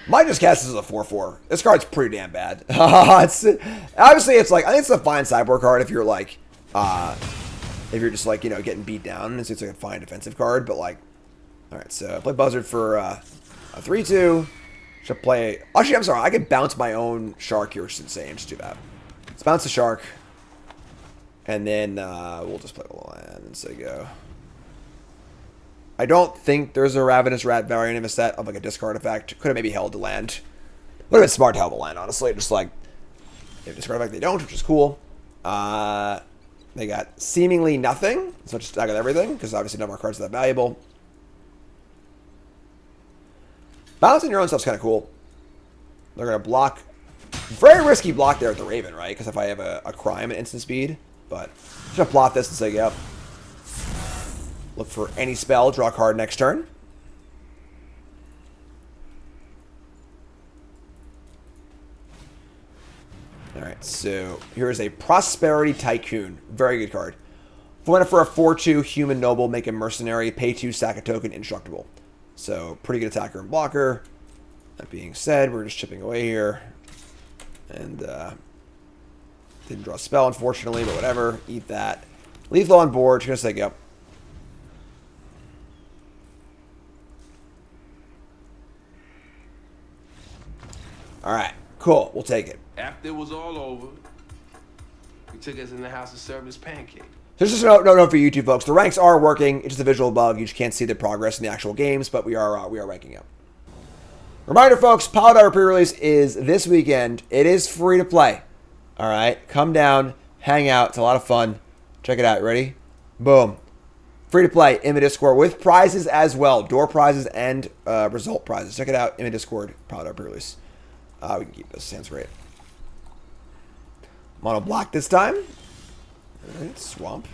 A: Might just cast this as a 4/4. This card's pretty damn bad. Obviously, it's like, I think it's a fine sideboard card if you're like, if you're just like, you know, getting beat down. It's like a fine defensive card, but like, all right. So I play Buzzard for a 3/2. Should play. Actually, I'm sorry. I could bounce my own Shark here, which is insane. Just do that. Let's bounce the Shark, and then we'll just play the land and say go. I don't think there's a Ravenous Rat variant in a set of like a discard effect. Could have maybe held the land. Would have been smart to held the land, honestly. Just like, if discard effect they don't, which is cool. They got seemingly nothing, so just stack with everything, because obviously none of our cards are that valuable. Balancing your own stuff's kind of cool. They're going to block. Very risky block there with the Raven, right? Because if I have a crime at instant speed. But just going to plot this and say, yep. Look for any spell, draw a card next turn. Alright, so here is a Prosperity Tycoon. Very good card. 4 for a 4/2 human noble, make him mercenary, pay 2, sack a token, indestructible. So, pretty good attacker and blocker. That being said, we're just chipping away here. And, didn't draw a spell, unfortunately, but whatever. Eat that. Lethal on board. Just gonna say go. Alright, cool. We'll take it.
K: After it was all over, he took us in the house and served us pancakes.
A: There's just no note for YouTube, folks. The ranks are working. It's just a visual bug. You just can't see the progress in the actual games, but we are ranking up. Reminder, folks, Paladar pre-release is this weekend. It is free to play. All right, come down, hang out. It's a lot of fun. Check it out. Ready? Boom. Free to play in the Discord with prizes as well. Door prizes and result prizes. Check it out in the Discord. Paladar pre-release. We can keep this. Sounds great. Mono black this time. All right, swamp.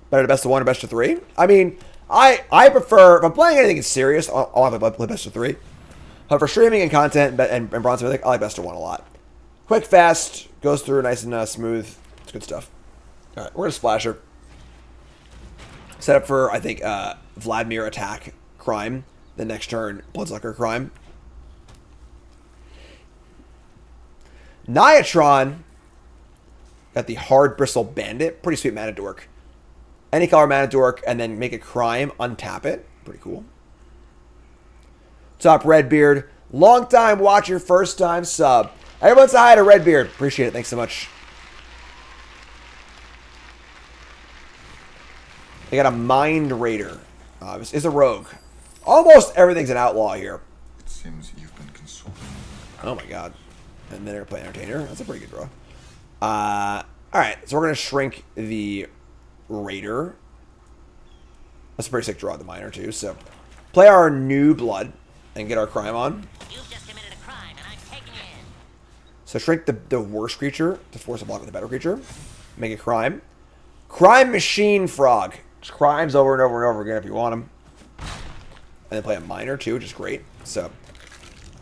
A: Better to best of 1 or best of 3. I mean, I prefer, if I'm playing anything that's serious, I'll have to play best of 3. But for streaming and content and Bronze Mythic, I like best of 1 a lot. Quick, fast, goes through nice and smooth. It's good stuff. All right, we're going to Splasher. Set up for, I think, Vladimir attack crime. The next turn, Bloodsucker crime. Niatron. Got the Hard Bristle Bandit. Pretty sweet mana dork. Any color mana dork, and then make a crime, untap it. Pretty cool. Top Redbeard. Long time watcher, first time sub. Everyone say hi to Redbeard. Appreciate it. Thanks so much. They got a Mind Raider. This is a rogue. Almost everything's an outlaw here.
F: It seems you've been consulting.
A: Oh my god. And then they're going to play Entertainer. That's a pretty good draw. Alright, so we're going to shrink the Raider. That's a pretty sick draw, the Miner, too. So, play our new blood and get our crime on.
I: You've just committed a crime, and I'm taking you in.
A: So, shrink the worst creature to force a block with a better creature. Make a crime. Crime Machine Frog. Just crimes over and over and over again if you want them. And then play a Miner, too, which is great. So,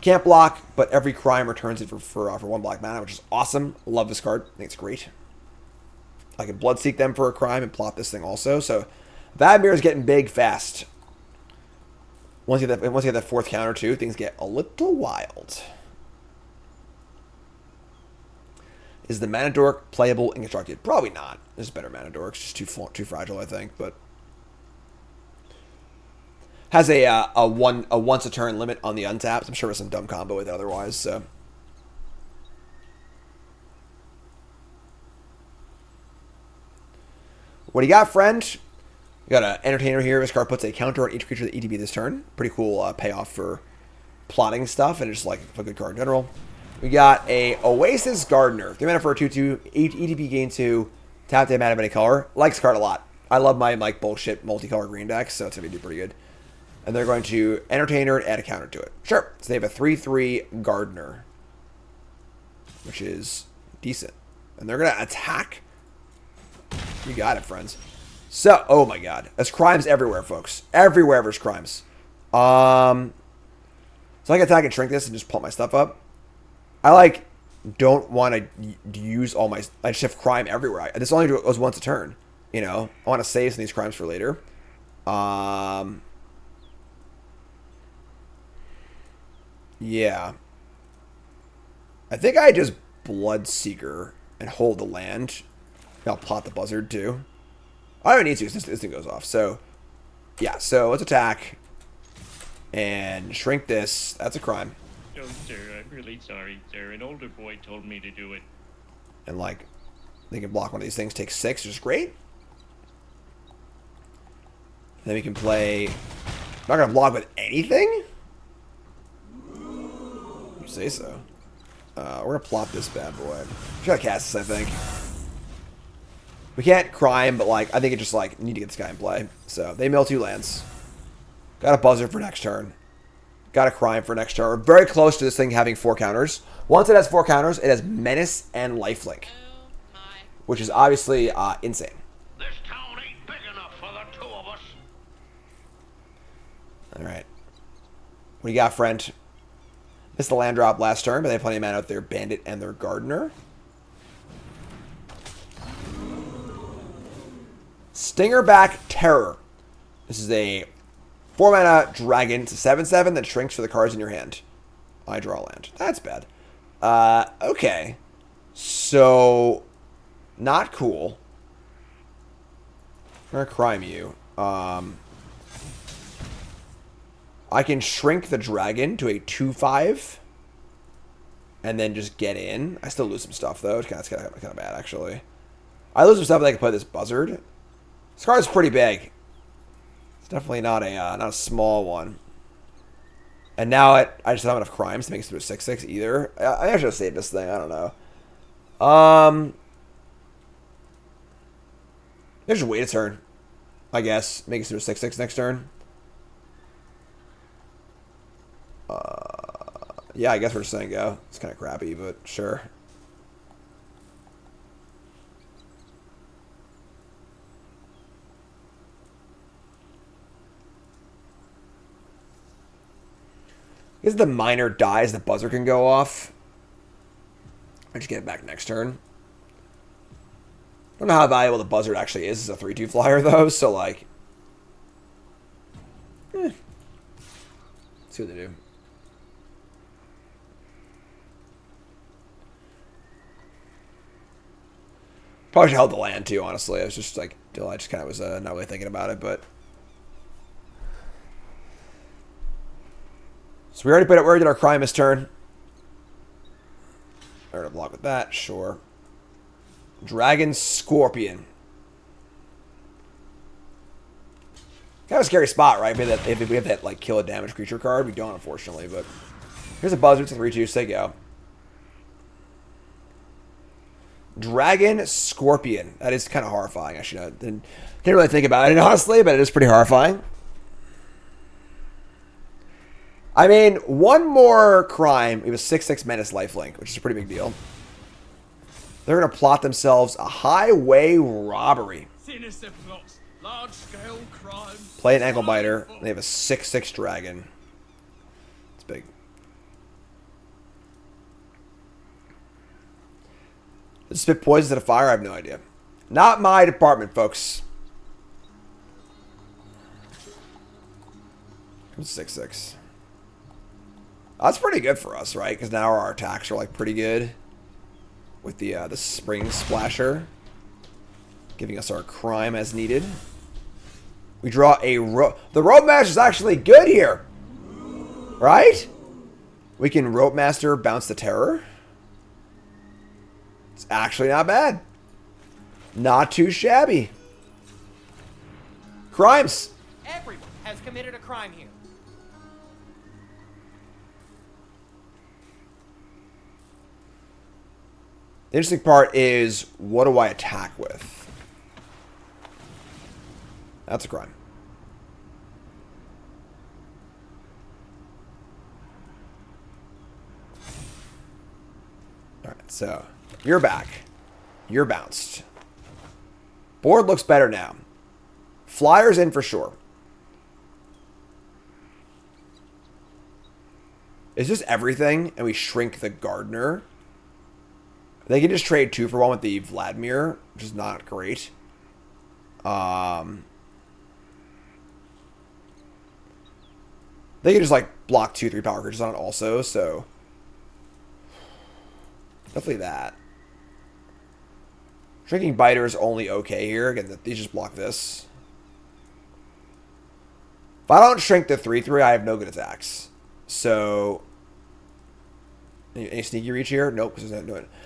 A: can't block, but every crime returns it for 1 black mana, which is awesome. Love this card. I think it's great. I can Bloodseek them for a crime and plot this thing also. So, Vladimir is getting big fast. Once you get that 4th counter, too, things get a little wild. Is the Mana Dork playable and constructed? Probably not. There's better Mana Dorks. Just too fragile, I think, but... Has a once a turn limit on the untaps. I'm sure there's some dumb combo with it otherwise, so. What do you got, friend? You got an Entertainer here. This card puts a counter on each creature that ETB this turn. Pretty cool payoff for plotting stuff and just like a good card in general. We got a Oasis Gardener. 3 mana for a 2/2. ETB gain 2. Tap to mana of any color. Likes the card a lot. I love my like bullshit multicolor green deck, so it's gonna do pretty good. And they're going to Entertainer and add a counter to it. Sure. So they have a 3/3 Gardener, which is decent. And they're going to attack. You got it, friends. So, oh my god. There's crimes everywhere, folks. Everywhere there's crimes. So I can attack and shrink this and just pull my stuff up. I like don't want to use all my... I just have crime everywhere. This only goes once a turn. You know? I want to save some of these crimes for later. Yeah. I think I just Bloodseeker and hold the land. I'll plot the buzzard too. I don't need to because this thing goes off. So, yeah. So let's attack and shrink this. That's a crime.
G: No, sir. I'm really sorry, sir. An older boy told me to do it.
A: And like, they can block one of these things. Take 6, which is great. And then we can play. I'm not gonna block with anything. You say so. We're gonna plot this bad boy. We gotta cast this, I think. We can't crime, but like I think it just like need to get this guy in play. So they mill 2 lands. Got a buzzard for next turn. Got a crime for next turn. We're very close to this thing having 4 counters. Once it has 4 counters, it has menace and lifelink, which is obviously insane.
E: This town ain't big enough for the 2 of us.
A: All right. What do you got, friend? Missed the land drop last turn, but they have plenty of mana with their Bandit and their Gardener. Stingerback Terror. This is a 4-mana dragon. It's a 7/7 that shrinks for the cards in your hand. I draw land. That's bad. Okay. So, not cool. I'm going to crime you. I can shrink the dragon to a 2/5 and then just get in. I still lose some stuff, though. It's kind of bad, actually. I lose some stuff, but I can play this Buzzard. This card is pretty big. It's definitely not a small one. And now I just don't have enough crimes to make it through a 6/6 either. I should have saved this thing. I don't know. Maybe just wait a turn, I guess. Make it through a 6/6 next turn. Yeah, I guess we're just saying go. It's kind of crappy, but sure. I guess the miner dies, the buzzer can go off. I just get it back next turn. I don't know how valuable the buzzard actually is as a 3/2 flyer, though, so, like... Let's see what they do. Probably should have held the land, too, honestly. I was just, like... I just kind of was not really thinking about it, but... So we already put it where we did our crime this turn. We're gonna block with that, sure. Dragon Scorpion. Kind of a scary spot, right? If we have that like kill a damage creature card, we don't, unfortunately. But here's a buzzard, it's a 3/2, say go. Dragon Scorpion. That is kind of horrifying. Actually, I didn't really think about it honestly, but it is pretty horrifying. I mean, one more crime. We have a 6/6 Menace lifelink, which is a pretty big deal. They're going to plot themselves a highway robbery.
L: Sinister plots, large-scale crime.
A: Play an ankle biter. They have a 6/6 dragon. It's big. Did it spit poison to the fire? I have no idea. Not my department, folks. 6/6. That's pretty good for us, right? Because now our attacks are like pretty good with the spring splasher, giving us our crime as needed. We draw a the rope master is actually good here, right? We can rope master, bounce the terror. It's actually not bad. Not too shabby. Crimes.
H: Everyone has committed a crime here.
A: The interesting part is, what do I attack with? That's a crime. Alright, so, you're back. You're bounced. Board looks better now. Flyer's in for sure. Is this everything? And we shrink the Gardener? They can just trade 2 for 1 with the Vladimir, which is not great. They can just like block 2/3 power creatures on it also, so definitely that. Shrinking Biter is only okay here. Again, these just block this. If I don't shrink the 3/3, I have no good attacks. So any sneaky reach here? Nope, because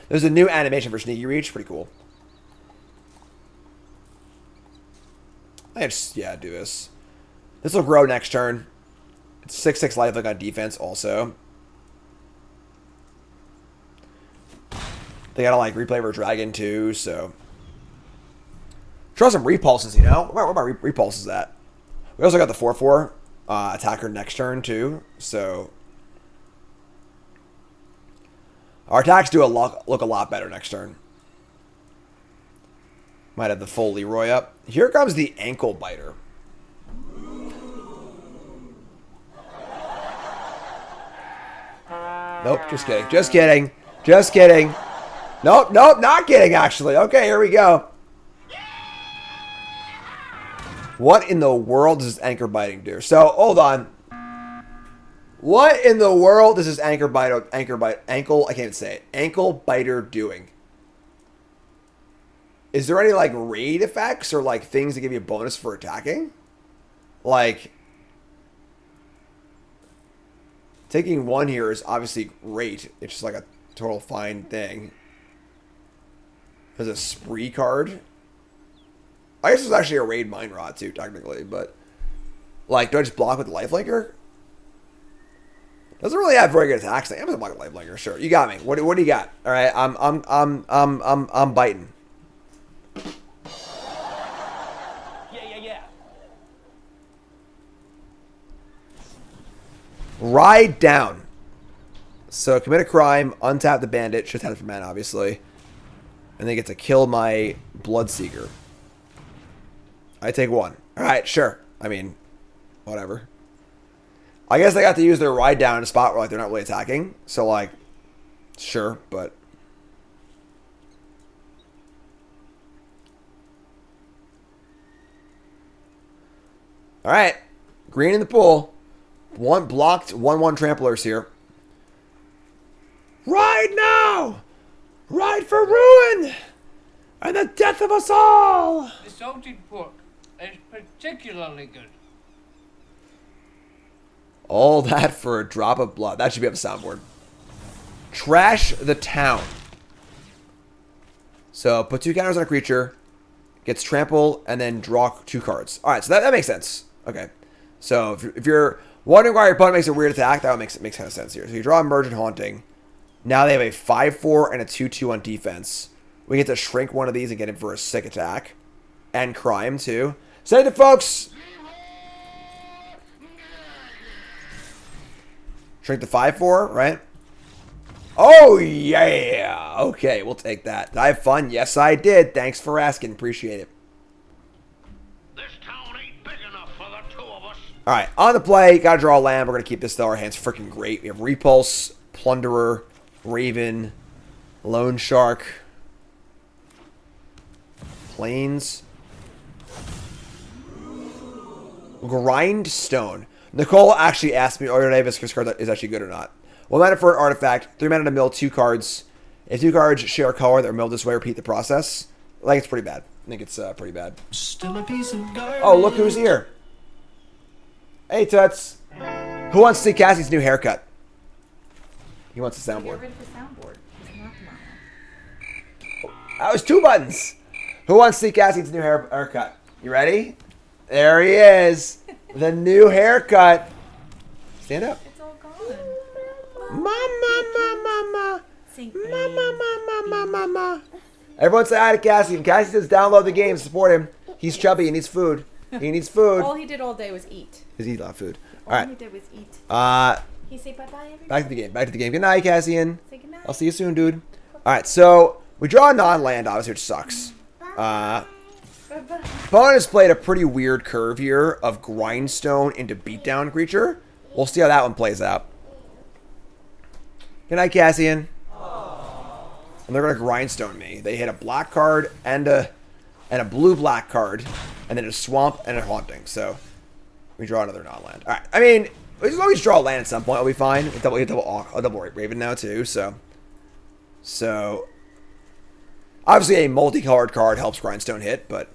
A: there's a new animation for sneaky reach. Pretty cool. I just, yeah, do this. This will grow next turn. It's 6/6 lifelink on defense also. They gotta like replay for dragon too, so draw some repulses, you know? Where my repulses at? We also got the 4/4 attacker next turn too, so our attacks do look a lot better next turn. Might have the full Leroy up. Here comes the ankle biter. Nope, just kidding. Just kidding. Just kidding. Nope, nope, not kidding, actually. Okay, here we go. What in the world does this anchor biting do? So, hold on. What in the world is this ankle, I can't even say it. Ankle biter doing? Is there any, like, raid effects or, like, things that give you a bonus for attacking? Like, taking one here is obviously great. It's just like a total fine thing. There's a spree card. I guess it's actually a raid mine rod too, technically, but like, do I just block with lifelinker? Doesn't really have very good attacks. I'm gonna block with lifelinker, sure. You got me. What do you got? All right, I'm biting.
H: Yeah.
A: Ride down. So commit a crime, untap the bandit, should tap it for mana, obviously, and then get to kill my Bloodseeker. I take one. All right, sure. I mean, whatever. I guess they got to use their ride down in a spot where like they're not really attacking. So like, sure, but all right. Green in the pool. One blocked, 1/1 tramplers here. Ride now! Ride for ruin! And the death of us all!
M: The salted pork is particularly good.
A: All that for a drop of blood. That should be on the soundboard. Trash the town. So put 2 counters on a creature, gets trample, and then draw 2 cards. Alright, so that makes sense. Okay. So if you're wondering why your opponent makes a weird attack, that makes kind of sense here. So you draw Emergent Haunting. Now they have a 5/4 and a 2/2 on defense. We get to shrink one of these and get him for a sick attack. And crime, too. Send it, folks! Shrink the 5/4, right? Oh, yeah! Okay, we'll take that. Did I have fun? Yes, I did. Thanks for asking. Appreciate it.
C: This town ain't big enough for the 2 of us.
A: Alright, on the play. Gotta draw a land. We're gonna keep this, though. Our hand's freaking great. We have Repulse, Plunderer, Raven, Lone Shark, Plains, Grindstone. Nicole actually asked me earlier today if this card is actually good or not. 1 mana for an artifact, 3 mana to mill 2 cards. If 2 cards share a color that are milled this way, repeat the process. I think it's pretty bad. I think it's pretty bad.
B: Still a piece of garbage.
A: Oh, look who's here. Hey, Tuts. Who wants to see Cassie's new haircut? He wants a soundboard.
N: Get rid of the soundboard. It's not mine.
A: That was 2 buttons. Who wants to see Cassie's new haircut? You ready? There he is. The new haircut. Stand up.
N: It's all gone.
A: Mama.
N: Sing.
A: Mama. Everyone say hi to Cassie. And Cassie says download the game. Support him. He's chubby. He needs food. He needs food.
N: All he did all day was eat.
A: He's eating a lot of food.
N: All
A: right.
N: he did was eat. He say bye-bye, everybody.
A: Back to the game. Back to the game. Good night, Cassian.
N: Say good night.
A: I'll see you soon, dude. All right. So we draw a non-land, obviously, which sucks. Opponent has played a pretty weird curve here of Grindstone into Beatdown creature. We'll see how that one plays out. Good night, Cassian. And they're going to Grindstone me. They hit a black card and a blue-black card, and then a swamp and a haunting. So we draw another non-land. All right. I mean, we just always draw a land at some point. It'll be fine. A double Raven now too. So obviously a multicolored card helps Grindstone hit, but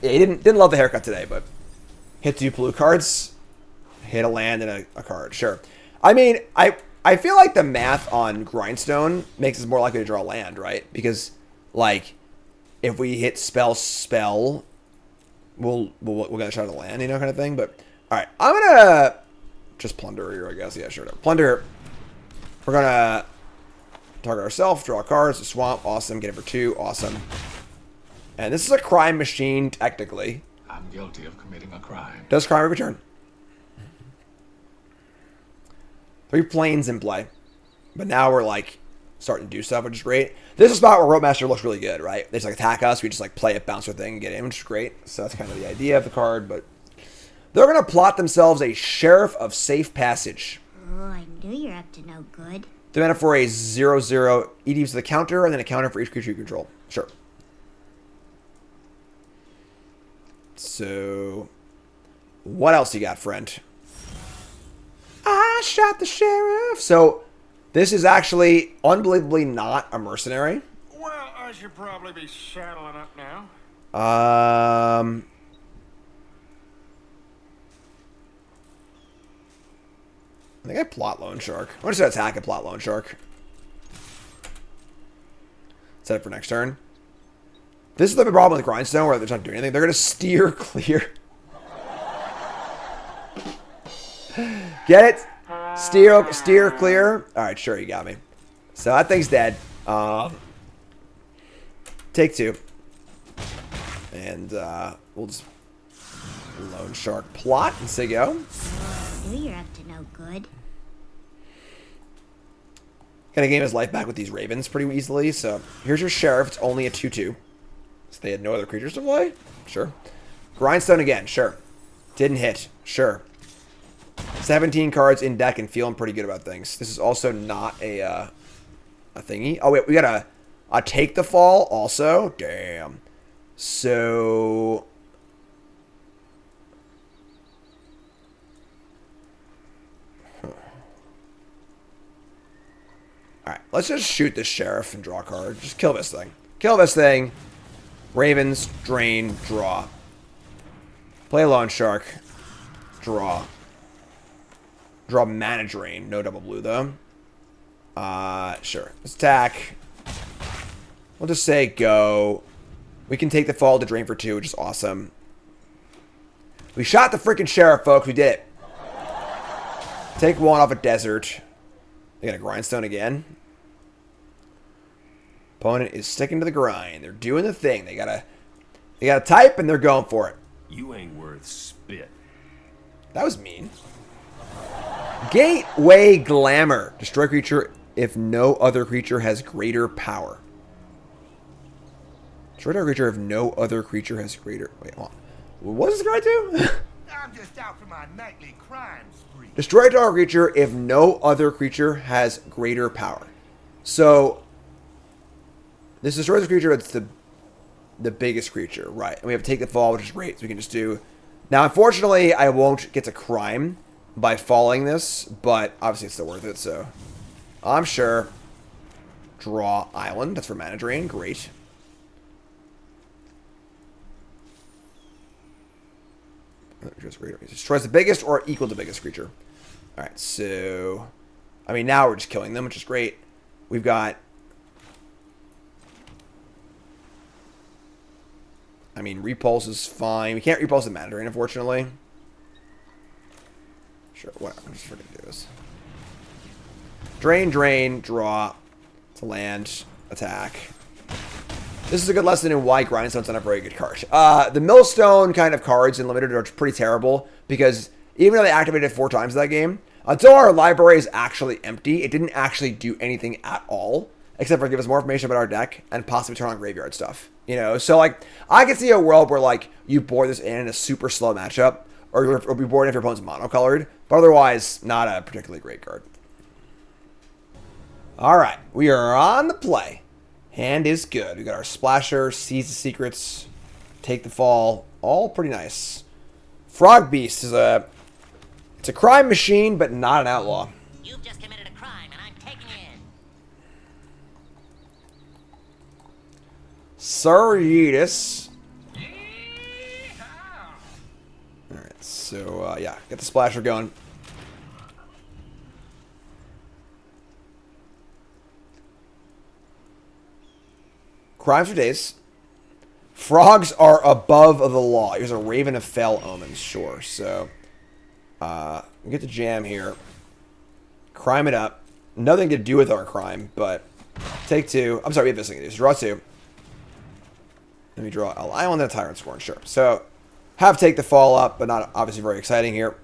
A: yeah, he didn't love the haircut today, but hit 2 blue cards, hit a land and a card. Sure. I mean, I feel like the math on Grindstone makes us more likely to draw land, right? Because like if we hit spell, we'll get a shot at the land, you know, kind of thing. But all right, I'm gonna just plunder here, I guess. Yeah, sure. Plunder. We're gonna target ourselves, draw cards, a swamp, awesome. Get it for 2, awesome. And this is a crime machine, technically.
O: I'm guilty of committing a crime.
A: Does crime return? 3 planes in play. But now we're like starting to do stuff, which is great. This is a spot where Roadmaster looks really good, right? They just like attack us, we just like play a bouncer thing and get in, which is great. So that's kind of the idea of the card, but They're going to plot themselves a Sheriff of Safe Passage.
P: Oh, I knew you're up to no good.
A: They're mana for a 0/0 EDs to the counter, and then a counter for each creature you control. Sure. So, what else you got, friend? I shot the sheriff. So, this is actually unbelievably not a mercenary.
C: Well, I should probably be saddling up now.
A: I think I plot Loan Shark. I'm just going to attack and plot Loan Shark. Set it for next turn. This is the problem with Grindstone where they're not doing anything. They're going to steer clear. Get it? Steer clear. Alright, sure, you got me. So that thing's dead. Take 2. And we'll just Loan Shark plot and say go.
P: I knew you're up to no good.
A: Gonna gain his life back with these ravens pretty easily. So here's your sheriff. It's only a 2/2. So they had no other creatures to play? Sure. Grindstone again. Sure. Didn't hit. Sure. 17 cards in deck and feeling pretty good about things. This is also not a thingy. Oh, wait. We got a take the fall also. Damn. So... Alright, let's just shoot this sheriff and draw a card. Just kill this thing. Kill this thing. Ravens, drain, draw. Play Loan Shark. Draw. Draw mana drain. No double blue, though. Sure. Let's attack. We'll just say go. We can take the fall to drain for 2, which is awesome. We shot the freaking sheriff, folks. We did it. Take 1 off a desert. They got a Grindstone again. Opponent is sticking to the grind. They're doing the thing. They gotta type and they're going for it.
K: You ain't worth spit.
A: That was mean. Gateway Glamour. Destroy creature if no other creature has greater power. Destroy target creature if no other creature has greater... Wait, hold on. What does this guy do?
C: I'm just out for my nightly crime spree.
A: Destroy target creature if no other creature has greater power. So, this destroys the creature that's the biggest creature, right? And we have to take the fall, which is great. So we can just do... Now, unfortunately, I won't get to crime by falling this, but obviously it's still worth it, so... I'm sure. Draw Island. That's for mana drain. Great. Destroys the biggest or equal to biggest creature. Alright, so... I mean, now we're just killing them, which is great. We've got... I mean, repulse is fine. We can't repulse the mana drain, unfortunately. Sure, whatever. I'm just freaking do this. Drain, drain, draw. To land, attack. This is a good lesson in why Grindstone's not a very good card. The Millstone kind of cards in Limited are pretty terrible because even though they activated 4 times that game, until our library is actually empty, it didn't actually do anything at all except for give us more information about our deck and possibly turn on graveyard stuff. You know, so like I could see a world where like you board this in a super slow matchup or be bored if your opponent's monocolored, but otherwise not a particularly great card. All right, we are on the play. Hand is good. We got our Splasher, Seize the Secrets, Take the Fall, all pretty nice. Frog Beast is it's a crime machine, but not an outlaw.
I: You've just committed a crime, and I'm taking you in.
A: Sir Yeetus. All right, so yeah, get the Splasher going. Crimes for days. Frogs are above the law. Here's a Raven of Fell Omens. Sure. So, we get the jam here. Crime it up. Nothing to do with our crime, but take 2. I'm sorry, we have this thing to do. So draw 2. Let me draw a Island and a Tyrant Scorn. Sure. So, have take the fall up, but not obviously very exciting here.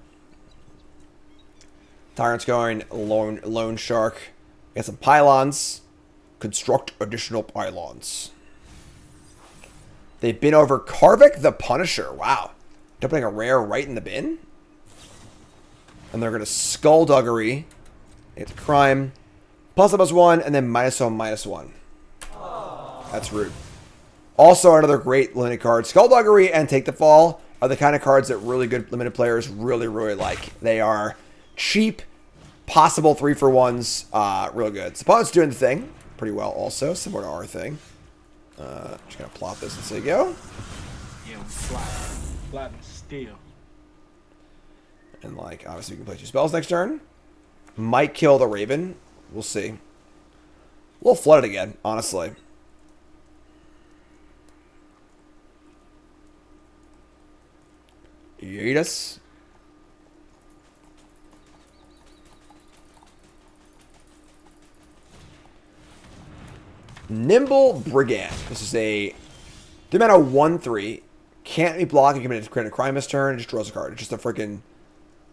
A: Tyrant's going Loan Shark. Got some pylons. Construct additional pylons. They've been over Karvik the Punisher. Wow. Dumping a rare right in the bin. And they're going to Skullduggery. It's crime. +1/+1, and then -1/-1. That's rude. Also, another great limited card. Skullduggery and Take the Fall are the kind of cards that really good limited players really, really like. They are cheap, possible 3-for-1s, real good. Opponent's doing the thing pretty well also, similar to our thing. Just going to plot this and say go.
Q: Yeah, flat and steel.
A: And, like, obviously we can play 2 spells next turn. Might kill the Raven. We'll see. A little flooded again, honestly. Yeetus. Nimble Brigand. This is a 3-mana 1/3. Can't be blocked. You can create a crime this turn. It just draws a card. It's just a freaking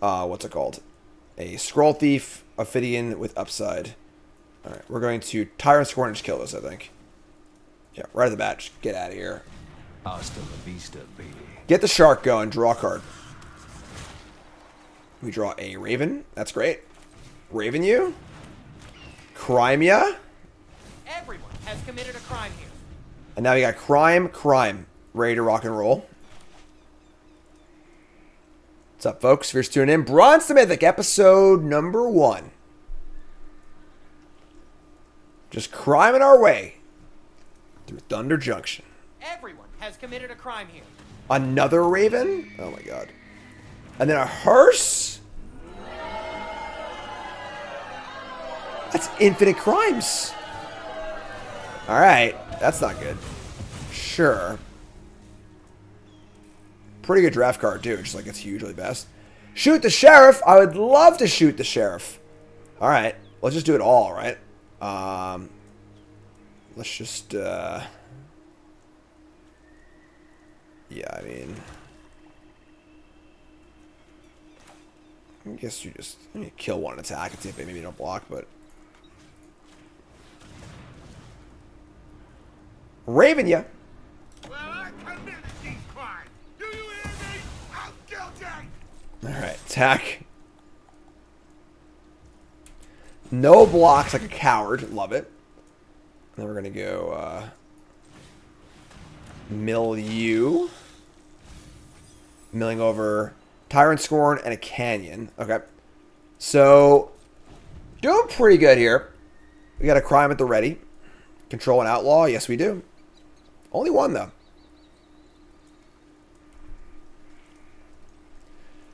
A: what's it called? A Scroll Thief, Ophidian with upside. Alright, we're going to Tyrant Scorn and just kill this, I think. Yeah, right at the bat. Just get out of here.
K: Hasta la vista, baby.
A: Get the shark going. Draw a card. We draw a Raven. That's great. Raven you. Crime ya.
L: Everyone has committed a crime here.
A: And now you got crime. Ready to rock and roll. What's up, folks? If you're just tuning in, Bronze to Mythic, episode number 1. Just criming our way through Thunder Junction.
L: Everyone has committed a crime here.
A: Another Raven? Oh my god. And then a hearse? That's infinite crimes. Alright, that's not good. Sure. Pretty good draft card, too. Just like it's hugely best. Shoot the Sheriff. I would love to shoot the Sheriff. Alright, let's just do it all, right? Let's just, yeah, I mean, I guess you just kill one attack and see if they maybe don't block, but Raven ya.
C: Well, I committed these crimes. Do you hear me? I'm guilty.
A: Alright, attack. No blocks like a coward. Love it. And then we're going to go mill you. Milling over Tyrant Scorn and a Canyon. Okay. So, doing pretty good here. We got a crime at the ready. Control an outlaw. Yes, we do. Only one, though.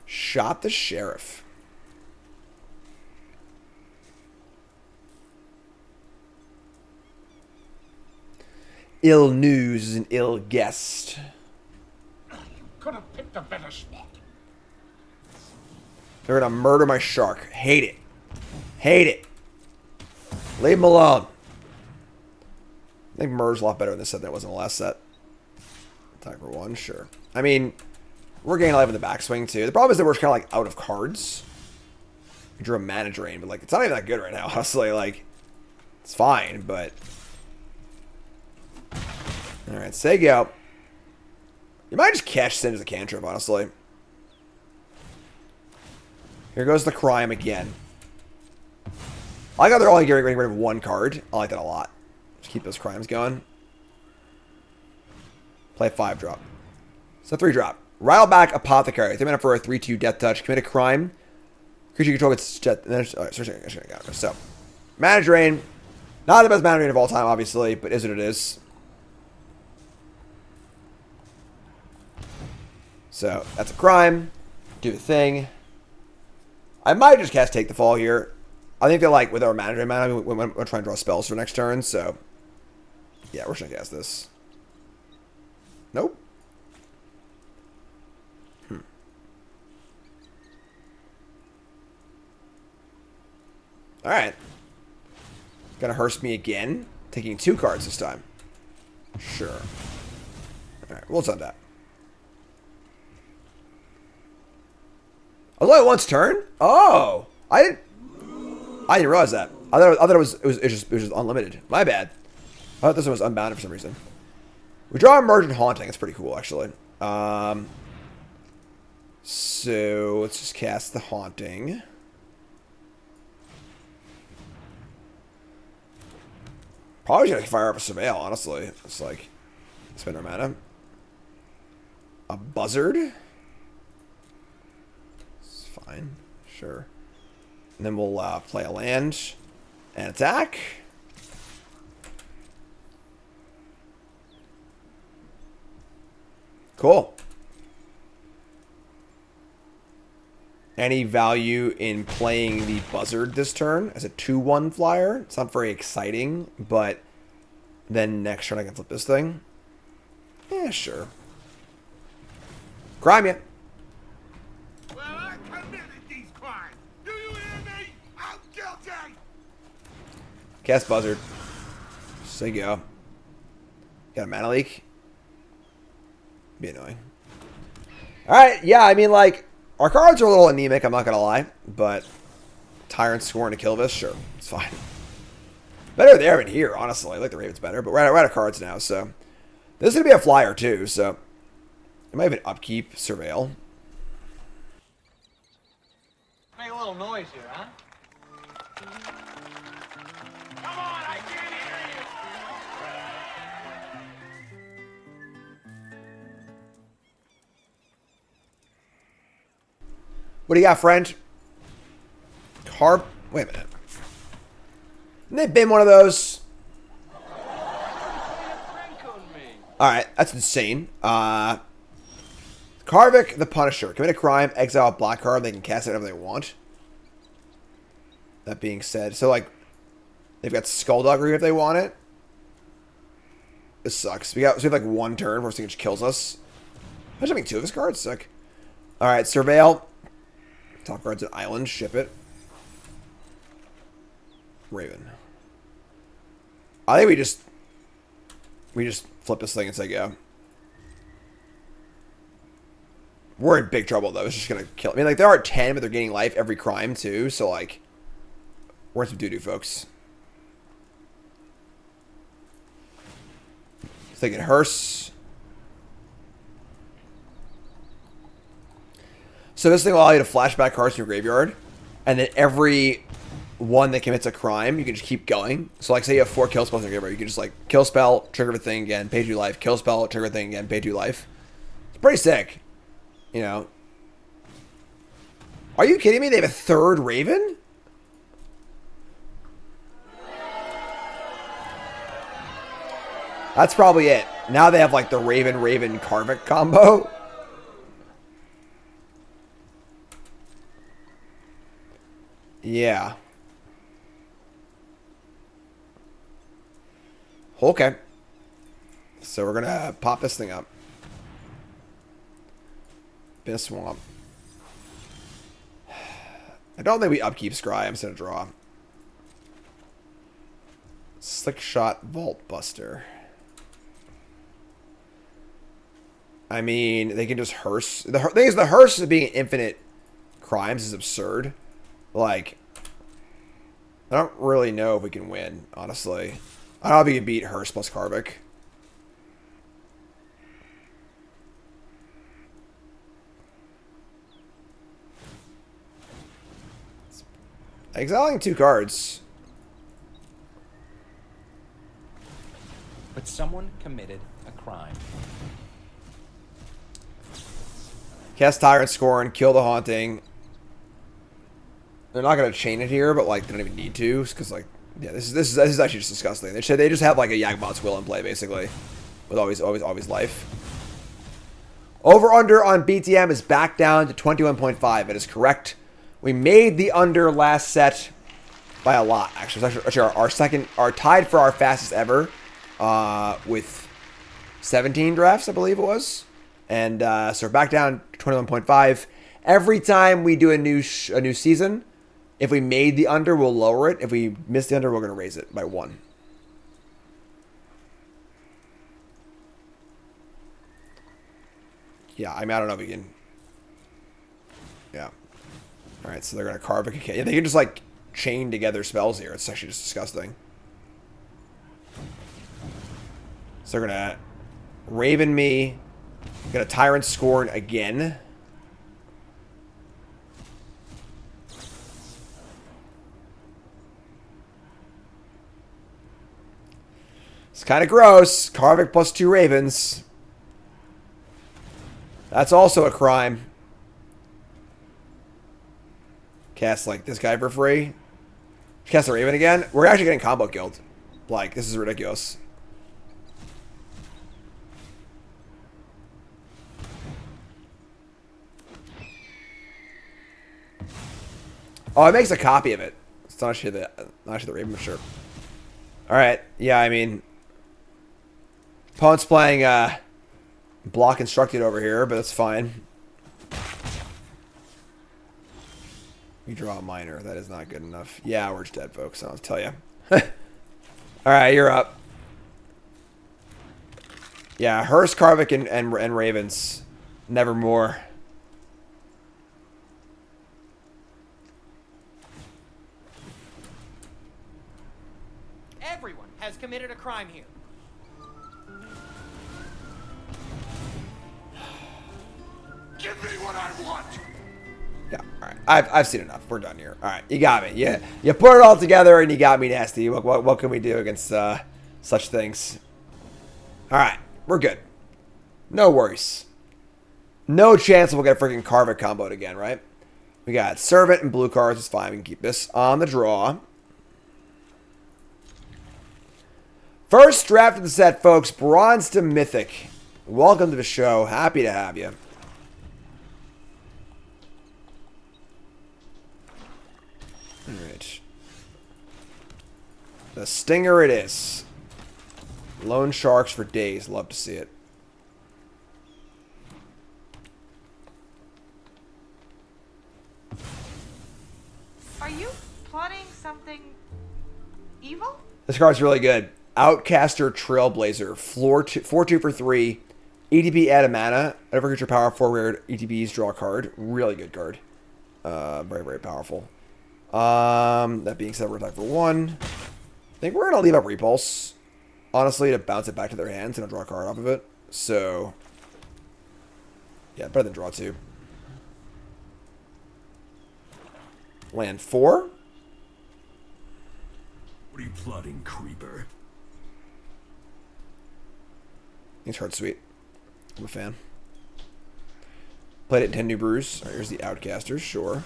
A: Shot the Sheriff. Ill news is an ill guest.
O: You could have picked a better spot.
A: They're gonna murder my shark. Hate it. Hate it. Leave him alone. I think murder's a lot better in this set than it was in the last set. Attack for 1, sure. I mean, we're getting life in the backswing too. The problem is that we're kind of like out of cards. We drew a mana drain, but like it's not even that good right now. Honestly, like it's fine, but all right, say go. You might just catch Sin as a cantrip, honestly. Here goes the crime again. I like how they're only getting rid of 1 card. I like that a lot. Just keep those crimes going. Play a 5-drop. So 3-drop. Rattle back Apothecary. 3 mana for a 3/2 Death Touch. Commit a crime. Creature you control gets jet. So, mana drain. Not the best mana drain of all time, obviously, but is what it is. So that's a crime. Do the thing. I might just cast Take the Fall here. I think that like with our mana drain mana, we're trying to draw spells for next turn. So yeah, we're just gonna cast this. Nope. All right. Gonna hearse me again. Taking 2 cards this time. Sure. All right, we'll send that. Oh, only once turn? Oh, I didn't realize that. I thought it was just unlimited. My bad. I thought this one was unbounded for some reason. We draw Emergent Haunting. It's pretty cool, actually. So let's just cast the Haunting. Probably gonna fire up a Surveil, honestly. It's like spend our mana. A Buzzard. It's fine. Sure. And then we'll play a land and attack. Cool. Any value in playing the Buzzard this turn as a 2/1 flyer? It's not very exciting, but then next turn I can flip this thing. Yeah, sure. Crime ya.
C: Well, I committed these crimes. Do you hear me? I'm guilty.
A: Cast Buzzard. So you go. Got a mana leak. Be annoying. Alright, yeah, I mean, like, our cards are a little anemic, I'm not gonna lie, but Tyrant scoring to kill this, sure, it's fine. Better there than here, honestly. I like the Ravens better, but we're out of cards now, so. This is gonna be a flyer, too, so. It might have an upkeep, Surveil.
H: Make a little noise here, huh? Come on, I can't hear you!
A: What do you got, friend? Wait a minute. Haven't they been one of those? Alright, that's insane. Karvik the Punisher. Commit a crime, exile a black card, they can cast it whenever they want. That being said, so like, they've got Skullduggery if they want it. This sucks. So we have like one turn where this just kills us. Imagine having two of his cards. Sick. Alright, Surveil. Top card's an island. Ship it. Raven. I think we just flip this thing and say go. We're in big trouble though. It's just gonna kill. I mean, like there are 10, but they're gaining life every crime too. So like, we're in some doo-doo, folks. Thinking hearse. So this thing will allow you to flashback cards from your graveyard, and then every one that commits a crime, you can just keep going. So like, say you have 4 kill spells in your graveyard, you can just like kill spell, trigger the thing again, pay 2 life, kill spell, trigger the thing again, pay 2 life. It's pretty sick, you know. Are you kidding me? They have a 3rd Raven? That's probably it. Now they have like the Raven Karvik combo. Yeah. Okay. So we're gonna pop this thing up. Been a swamp. I don't think we upkeep Scry. I'm just gonna draw. Slick Shot Vault Buster. I mean, they can just hearse. The thing is, the hearse of being infinite crimes is absurd. Like, I don't really know if we can win, honestly. I don't know if we can beat hearse plus Karvik. Exiling 2 cards.
R: But someone committed a crime.
A: Cast Tyrant Scorn, kill the Haunting. They're not gonna chain it here, but like they don't even need to, because like, yeah, this is actually just disgusting. They just have like a Yagmoth's Will in play basically, with always life. Over under on BTM is back down to 21.5. It is correct. We made the under last set by a lot. Actually, it's actually our tied for our fastest ever, with 17 drafts, I believe it was. And so we're back down to 21.5. Every time we do a new season, if we made the under, we'll lower it. If we miss the under, we're going to raise it by 1. Yeah, I mean, I don't know if we can. Yeah. All right, so they're going to carve it. Yeah, they can just like chain together spells here. It's actually just disgusting. So they're going to Raven me. Got a Tyrant Scorn again. It's kind of gross. Karvik plus 2 Ravens. That's also a crime. Cast like this guy for free. Cast a Raven again. We're actually getting combo killed. Like, this is ridiculous. Oh, it makes a copy of it. It's not actually the Raven, but sure. Alright, yeah, I mean... Opponent's playing block instructed over here, but that's fine. We draw a minor. That is not good enough. Yeah, we're just dead, folks. I'll tell you. Alright, you're up. Yeah, Hearst, Karvik, and Ravens. Nevermore.
L: Everyone has committed a crime here.
C: Give me what I want.
A: Yeah, alright. I've seen enough. We're done here. Alright, you got me. Yeah, you put it all together and you got me nasty. What can we do against such things? Alright, we're good. No worries. No chance we'll get a freaking Karvik comboed again, right? We got Servant and blue cards. It's fine. We can keep this on the draw. First draft of the set, folks. Bronze to Mythic. Welcome to the show. Happy to have you. Alright. The Stinger it is. Loan Sharks for days. Love to see it.
S: Are you plotting something evil?
A: This card's really good. Outcaster Trailblazer. 4-2 for 3. ETB add a mana. Whenever creature power forward, ETBs draw a card. Really good card. Very, very powerful. That being said, we're attack for 1. I think we're going to leave up Repulse. Honestly, to bounce it back to their hands and draw a card off of it. So, yeah, better than draw 2. Land 4.
K: What are you plotting, creeper?
A: This card's sweet. I'm a fan. Played it in 10 New Brews. Alright, here's the Outcasters, sure.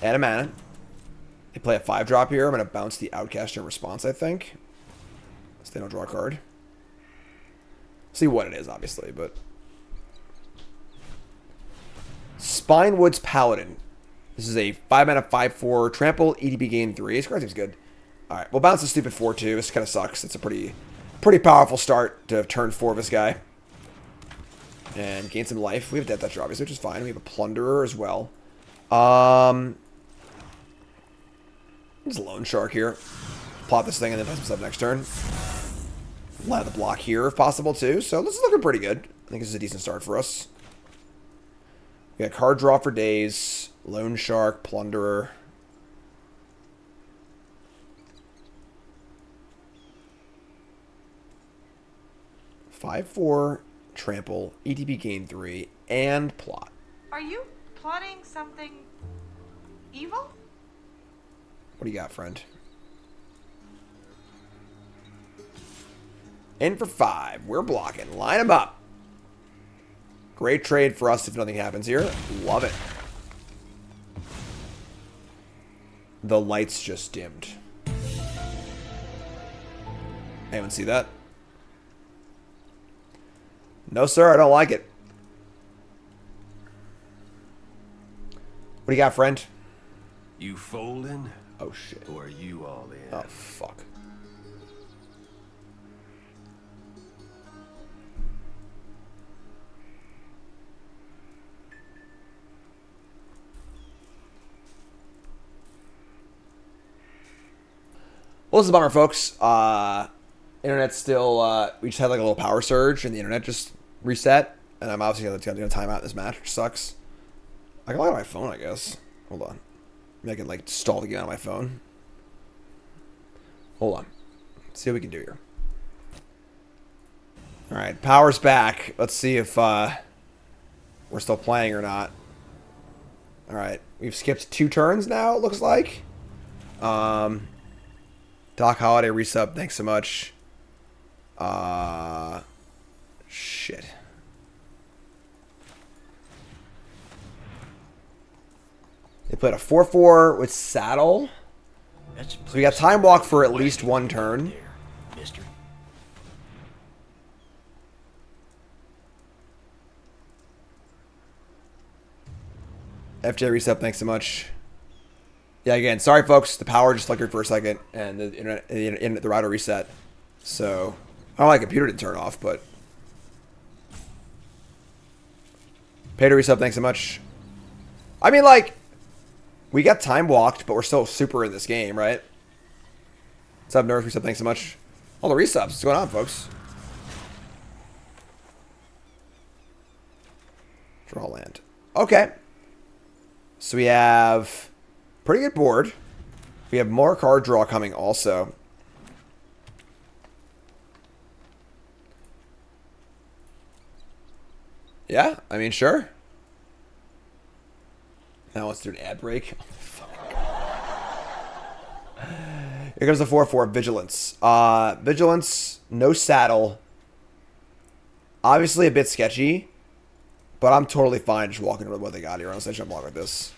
A: Add a mana. They play a 5-drop here. I'm going to bounce the Outcaster in response, I think. So they don't draw a card. See what it is, obviously, but... Spinewood's Paladin. This is a 5-mana 5/4 trample, EDB gain 3. This card seems good. Alright, we'll bounce the stupid 4-2. This kind of sucks. It's a pretty powerful start to turn 4 of this guy. And gain some life. We have Death Toucher, obviously, which is fine. We have a Plunderer as well. There's a Loan Shark here. Plot this thing and then play some stuff next turn. Let the block here if possible, too. So this is looking pretty good. I think this is a decent start for us. We got card draw for days. Loan Shark, Plunderer. Five, 4, trample, ETB gain 3, and plot.
S: Are you plotting something evil?
A: What do you got, friend? In for 5. We're blocking. Line them up. Great trade for us if nothing happens here. Love it. The lights just dimmed. Anyone see that? No, sir. I don't like it. What do you got, friend?
K: You folding?
A: Oh, shit.
K: Or are you all in?
A: Oh, fuck. Well, this is a bummer, folks. Internet's still... we just had like a little power surge, and the internet just reset. And I'm obviously going to time out this match, which sucks. I can log on my phone, I guess. Hold on. Maybe I can like stall the game on my phone. Hold on. Let's see what we can do here. Alright, power's back. Let's see if we're still playing or not. Alright, we've skipped 2 turns now, it looks like. Doc Holiday resub, thanks so much. Shit. They played a 4/4 with Saddle. So we got Time Walk for at least one turn.
K: Mister.
A: FJ Reset, thanks so much. Yeah, again, sorry folks, the power just flickered for a second, and the internet, the router reset. So, I don't know, my computer didn't turn off, but... Peter Reset, thanks so much. I mean, like, we got time walked, but we're still super in this game, right? What's up, Nerf Reset, thanks so much. All the resubs, what's going on, folks? Draw land. Okay. So we have pretty good board. We have more card draw coming also. Yeah, I mean, sure. Now let's do an ad break. Here comes the 4/4 Vigilance. Vigilance, no saddle. Obviously a bit sketchy, but I'm totally fine just walking with what they got here. Honestly, I shouldn't walk like this.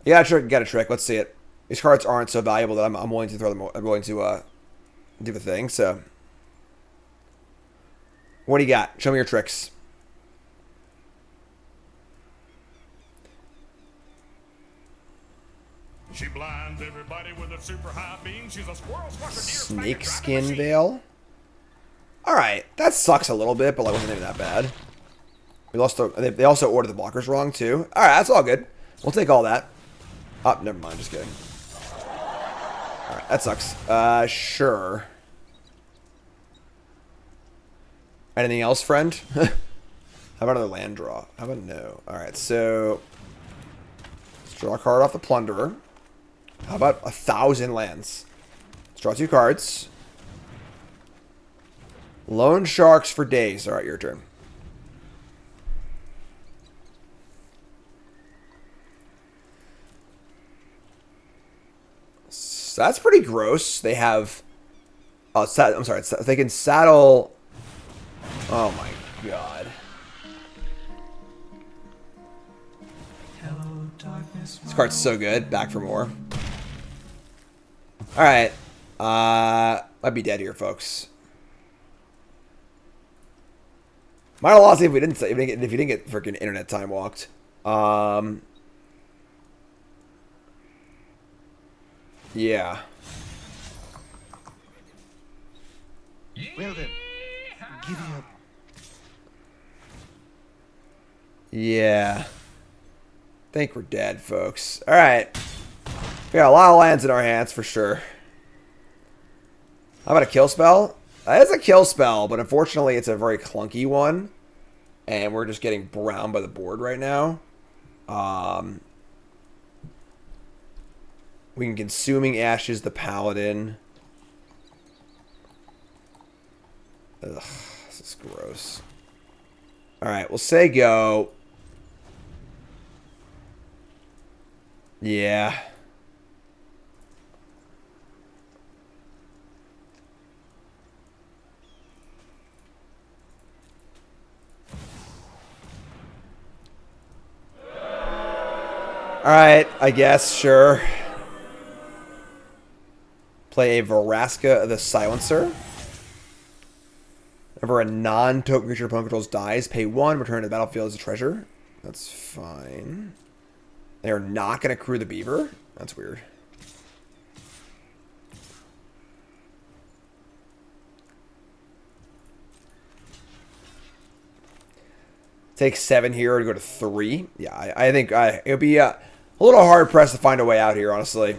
A: You got a trick, get a trick. Let's see it. These cards aren't so valuable that I'm willing to throw them. I'm willing to do the thing. So, what do you got? Show me your tricks.
C: She blinds everybody with a super high beam. She's a squirrel squasher
A: Snake Skin Veil. Alright, that sucks a little bit, but like wasn't even that bad. We lost they also ordered the blockers wrong too. Alright, that's all good. We'll take all that. Oh, never mind, just kidding. Alright, that sucks. Sure. Anything else, friend? How about another land draw? How about no? Alright, so let's draw a card off the Plunderer. How about 1,000 lands? Let's draw 2 cards. Loan Sharks for days. Alright, your turn. So that's pretty gross. They have... I'm sorry. They can saddle... Oh my god. This card's so good. Back for more. Alright. I'd be dead here, folks. Might have lost if we didn't if you didn't get freaking internet time walked. Yeah.
J: Well then, giddy up.
A: Yeah. Think we're dead, folks. Alright. We got a lot of lands in our hands for sure. How about a kill spell? That is a kill spell, but unfortunately it's a very clunky one. And we're just getting browned by the board right now. We can Consuming Ashes the Paladin. Ugh, this is gross. Alright, we'll say go. Yeah. Alright, I guess, sure. Play a Vraska the Silencer. Whenever a non-token creature opponent controls dies, pay 1, return to the battlefield as a treasure. That's fine. They are not going to crew the Beaver. That's weird. Take 7 here to go to 3. Yeah, I think it would be a little hard-pressed to find a way out here, honestly.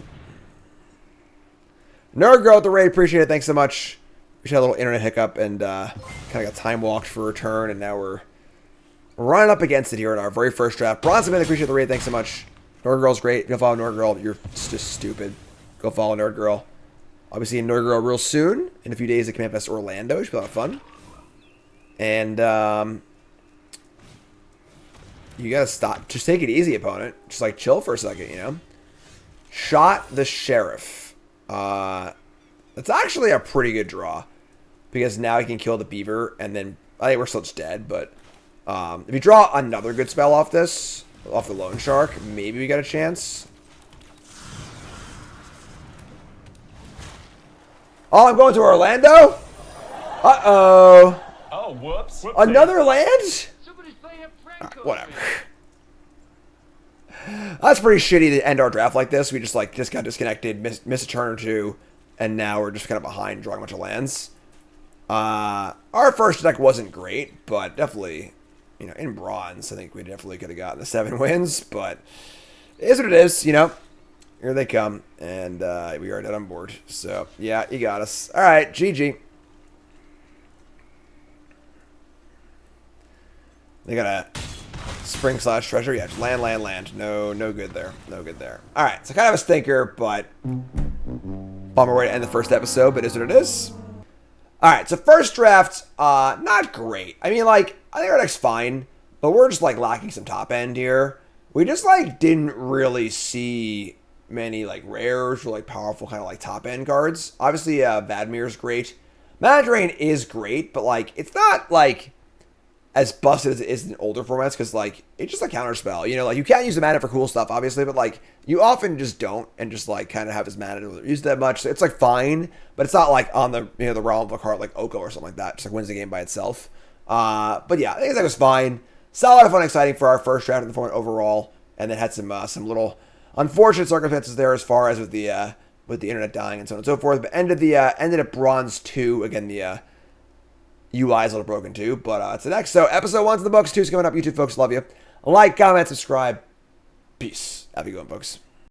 A: Nerd Girl with the raid, appreciate it. Thanks so much. We just had a little internet hiccup and kind of got time walked for a turn, and now we're running up against it here in our very first draft. Bronson, appreciate the raid. Thanks so much. Nerd Girl's great. Go follow Nerd Girl. You're just stupid. Go follow Nerd Girl. I'll be seeing Nerd Girl real soon. In a few days at Command Fest Orlando. It should be a lot of fun. And you gotta stop. Just take it easy, opponent. Just like chill for a second, you know. Shot the Sheriff. It's actually a pretty good draw. because now he can kill the beaver, and then I think we're still just dead. But if you draw another good spell off this, off the loan shark, maybe we got a chance. Oh, I'm going to Orlando? Uh-oh.
G: Oh, whoops.
A: Another land? Whatever. That's pretty shitty to end our draft like this. We just got disconnected, missed a turn or two, and now we're just kind of behind drawing a bunch of lands. Our first deck wasn't great, but definitely, you know, in bronze, I think we definitely could have gotten the 7 wins, but it is what it is, you know. Here they come, and we are dead on board. So, yeah, you got us. All right, GG. They got a spring / treasure. Yeah, just land. No good there. No good there. All right, so kind of a stinker, but bummer way to end the first episode, but is what it is. All right, so first draft, not great. I mean, like, I think our deck's fine, but we're just, like, lacking some top end here. We just, like, didn't really see many, like, rares or, like, powerful kind of, like, top end cards. Obviously, Vadmir's great. Mana Drain is great, but, like, it's not, like, as busted as it is in older formats, because, like, it's just a counterspell. You know, like, you can't use the mana for cool stuff, obviously, but, like, you often just don't, and just, like, kind of have his mana to use that much. So it's, like, fine, but it's not, like, on the, you know, the realm of a card like Oko or something like that. Just, like, wins the game by itself. But, yeah, I think that was fine. Saw a lot of fun, exciting for our first draft in the format overall, and then had some little unfortunate circumstances there as far as with the internet dying and so on and so forth. But ended at bronze 2. Again, the UI is a little broken too, but it's the next. So episode 1's in the books. 2's coming up. YouTube folks, love you. Like, comment, subscribe. Peace. Have a good one, folks.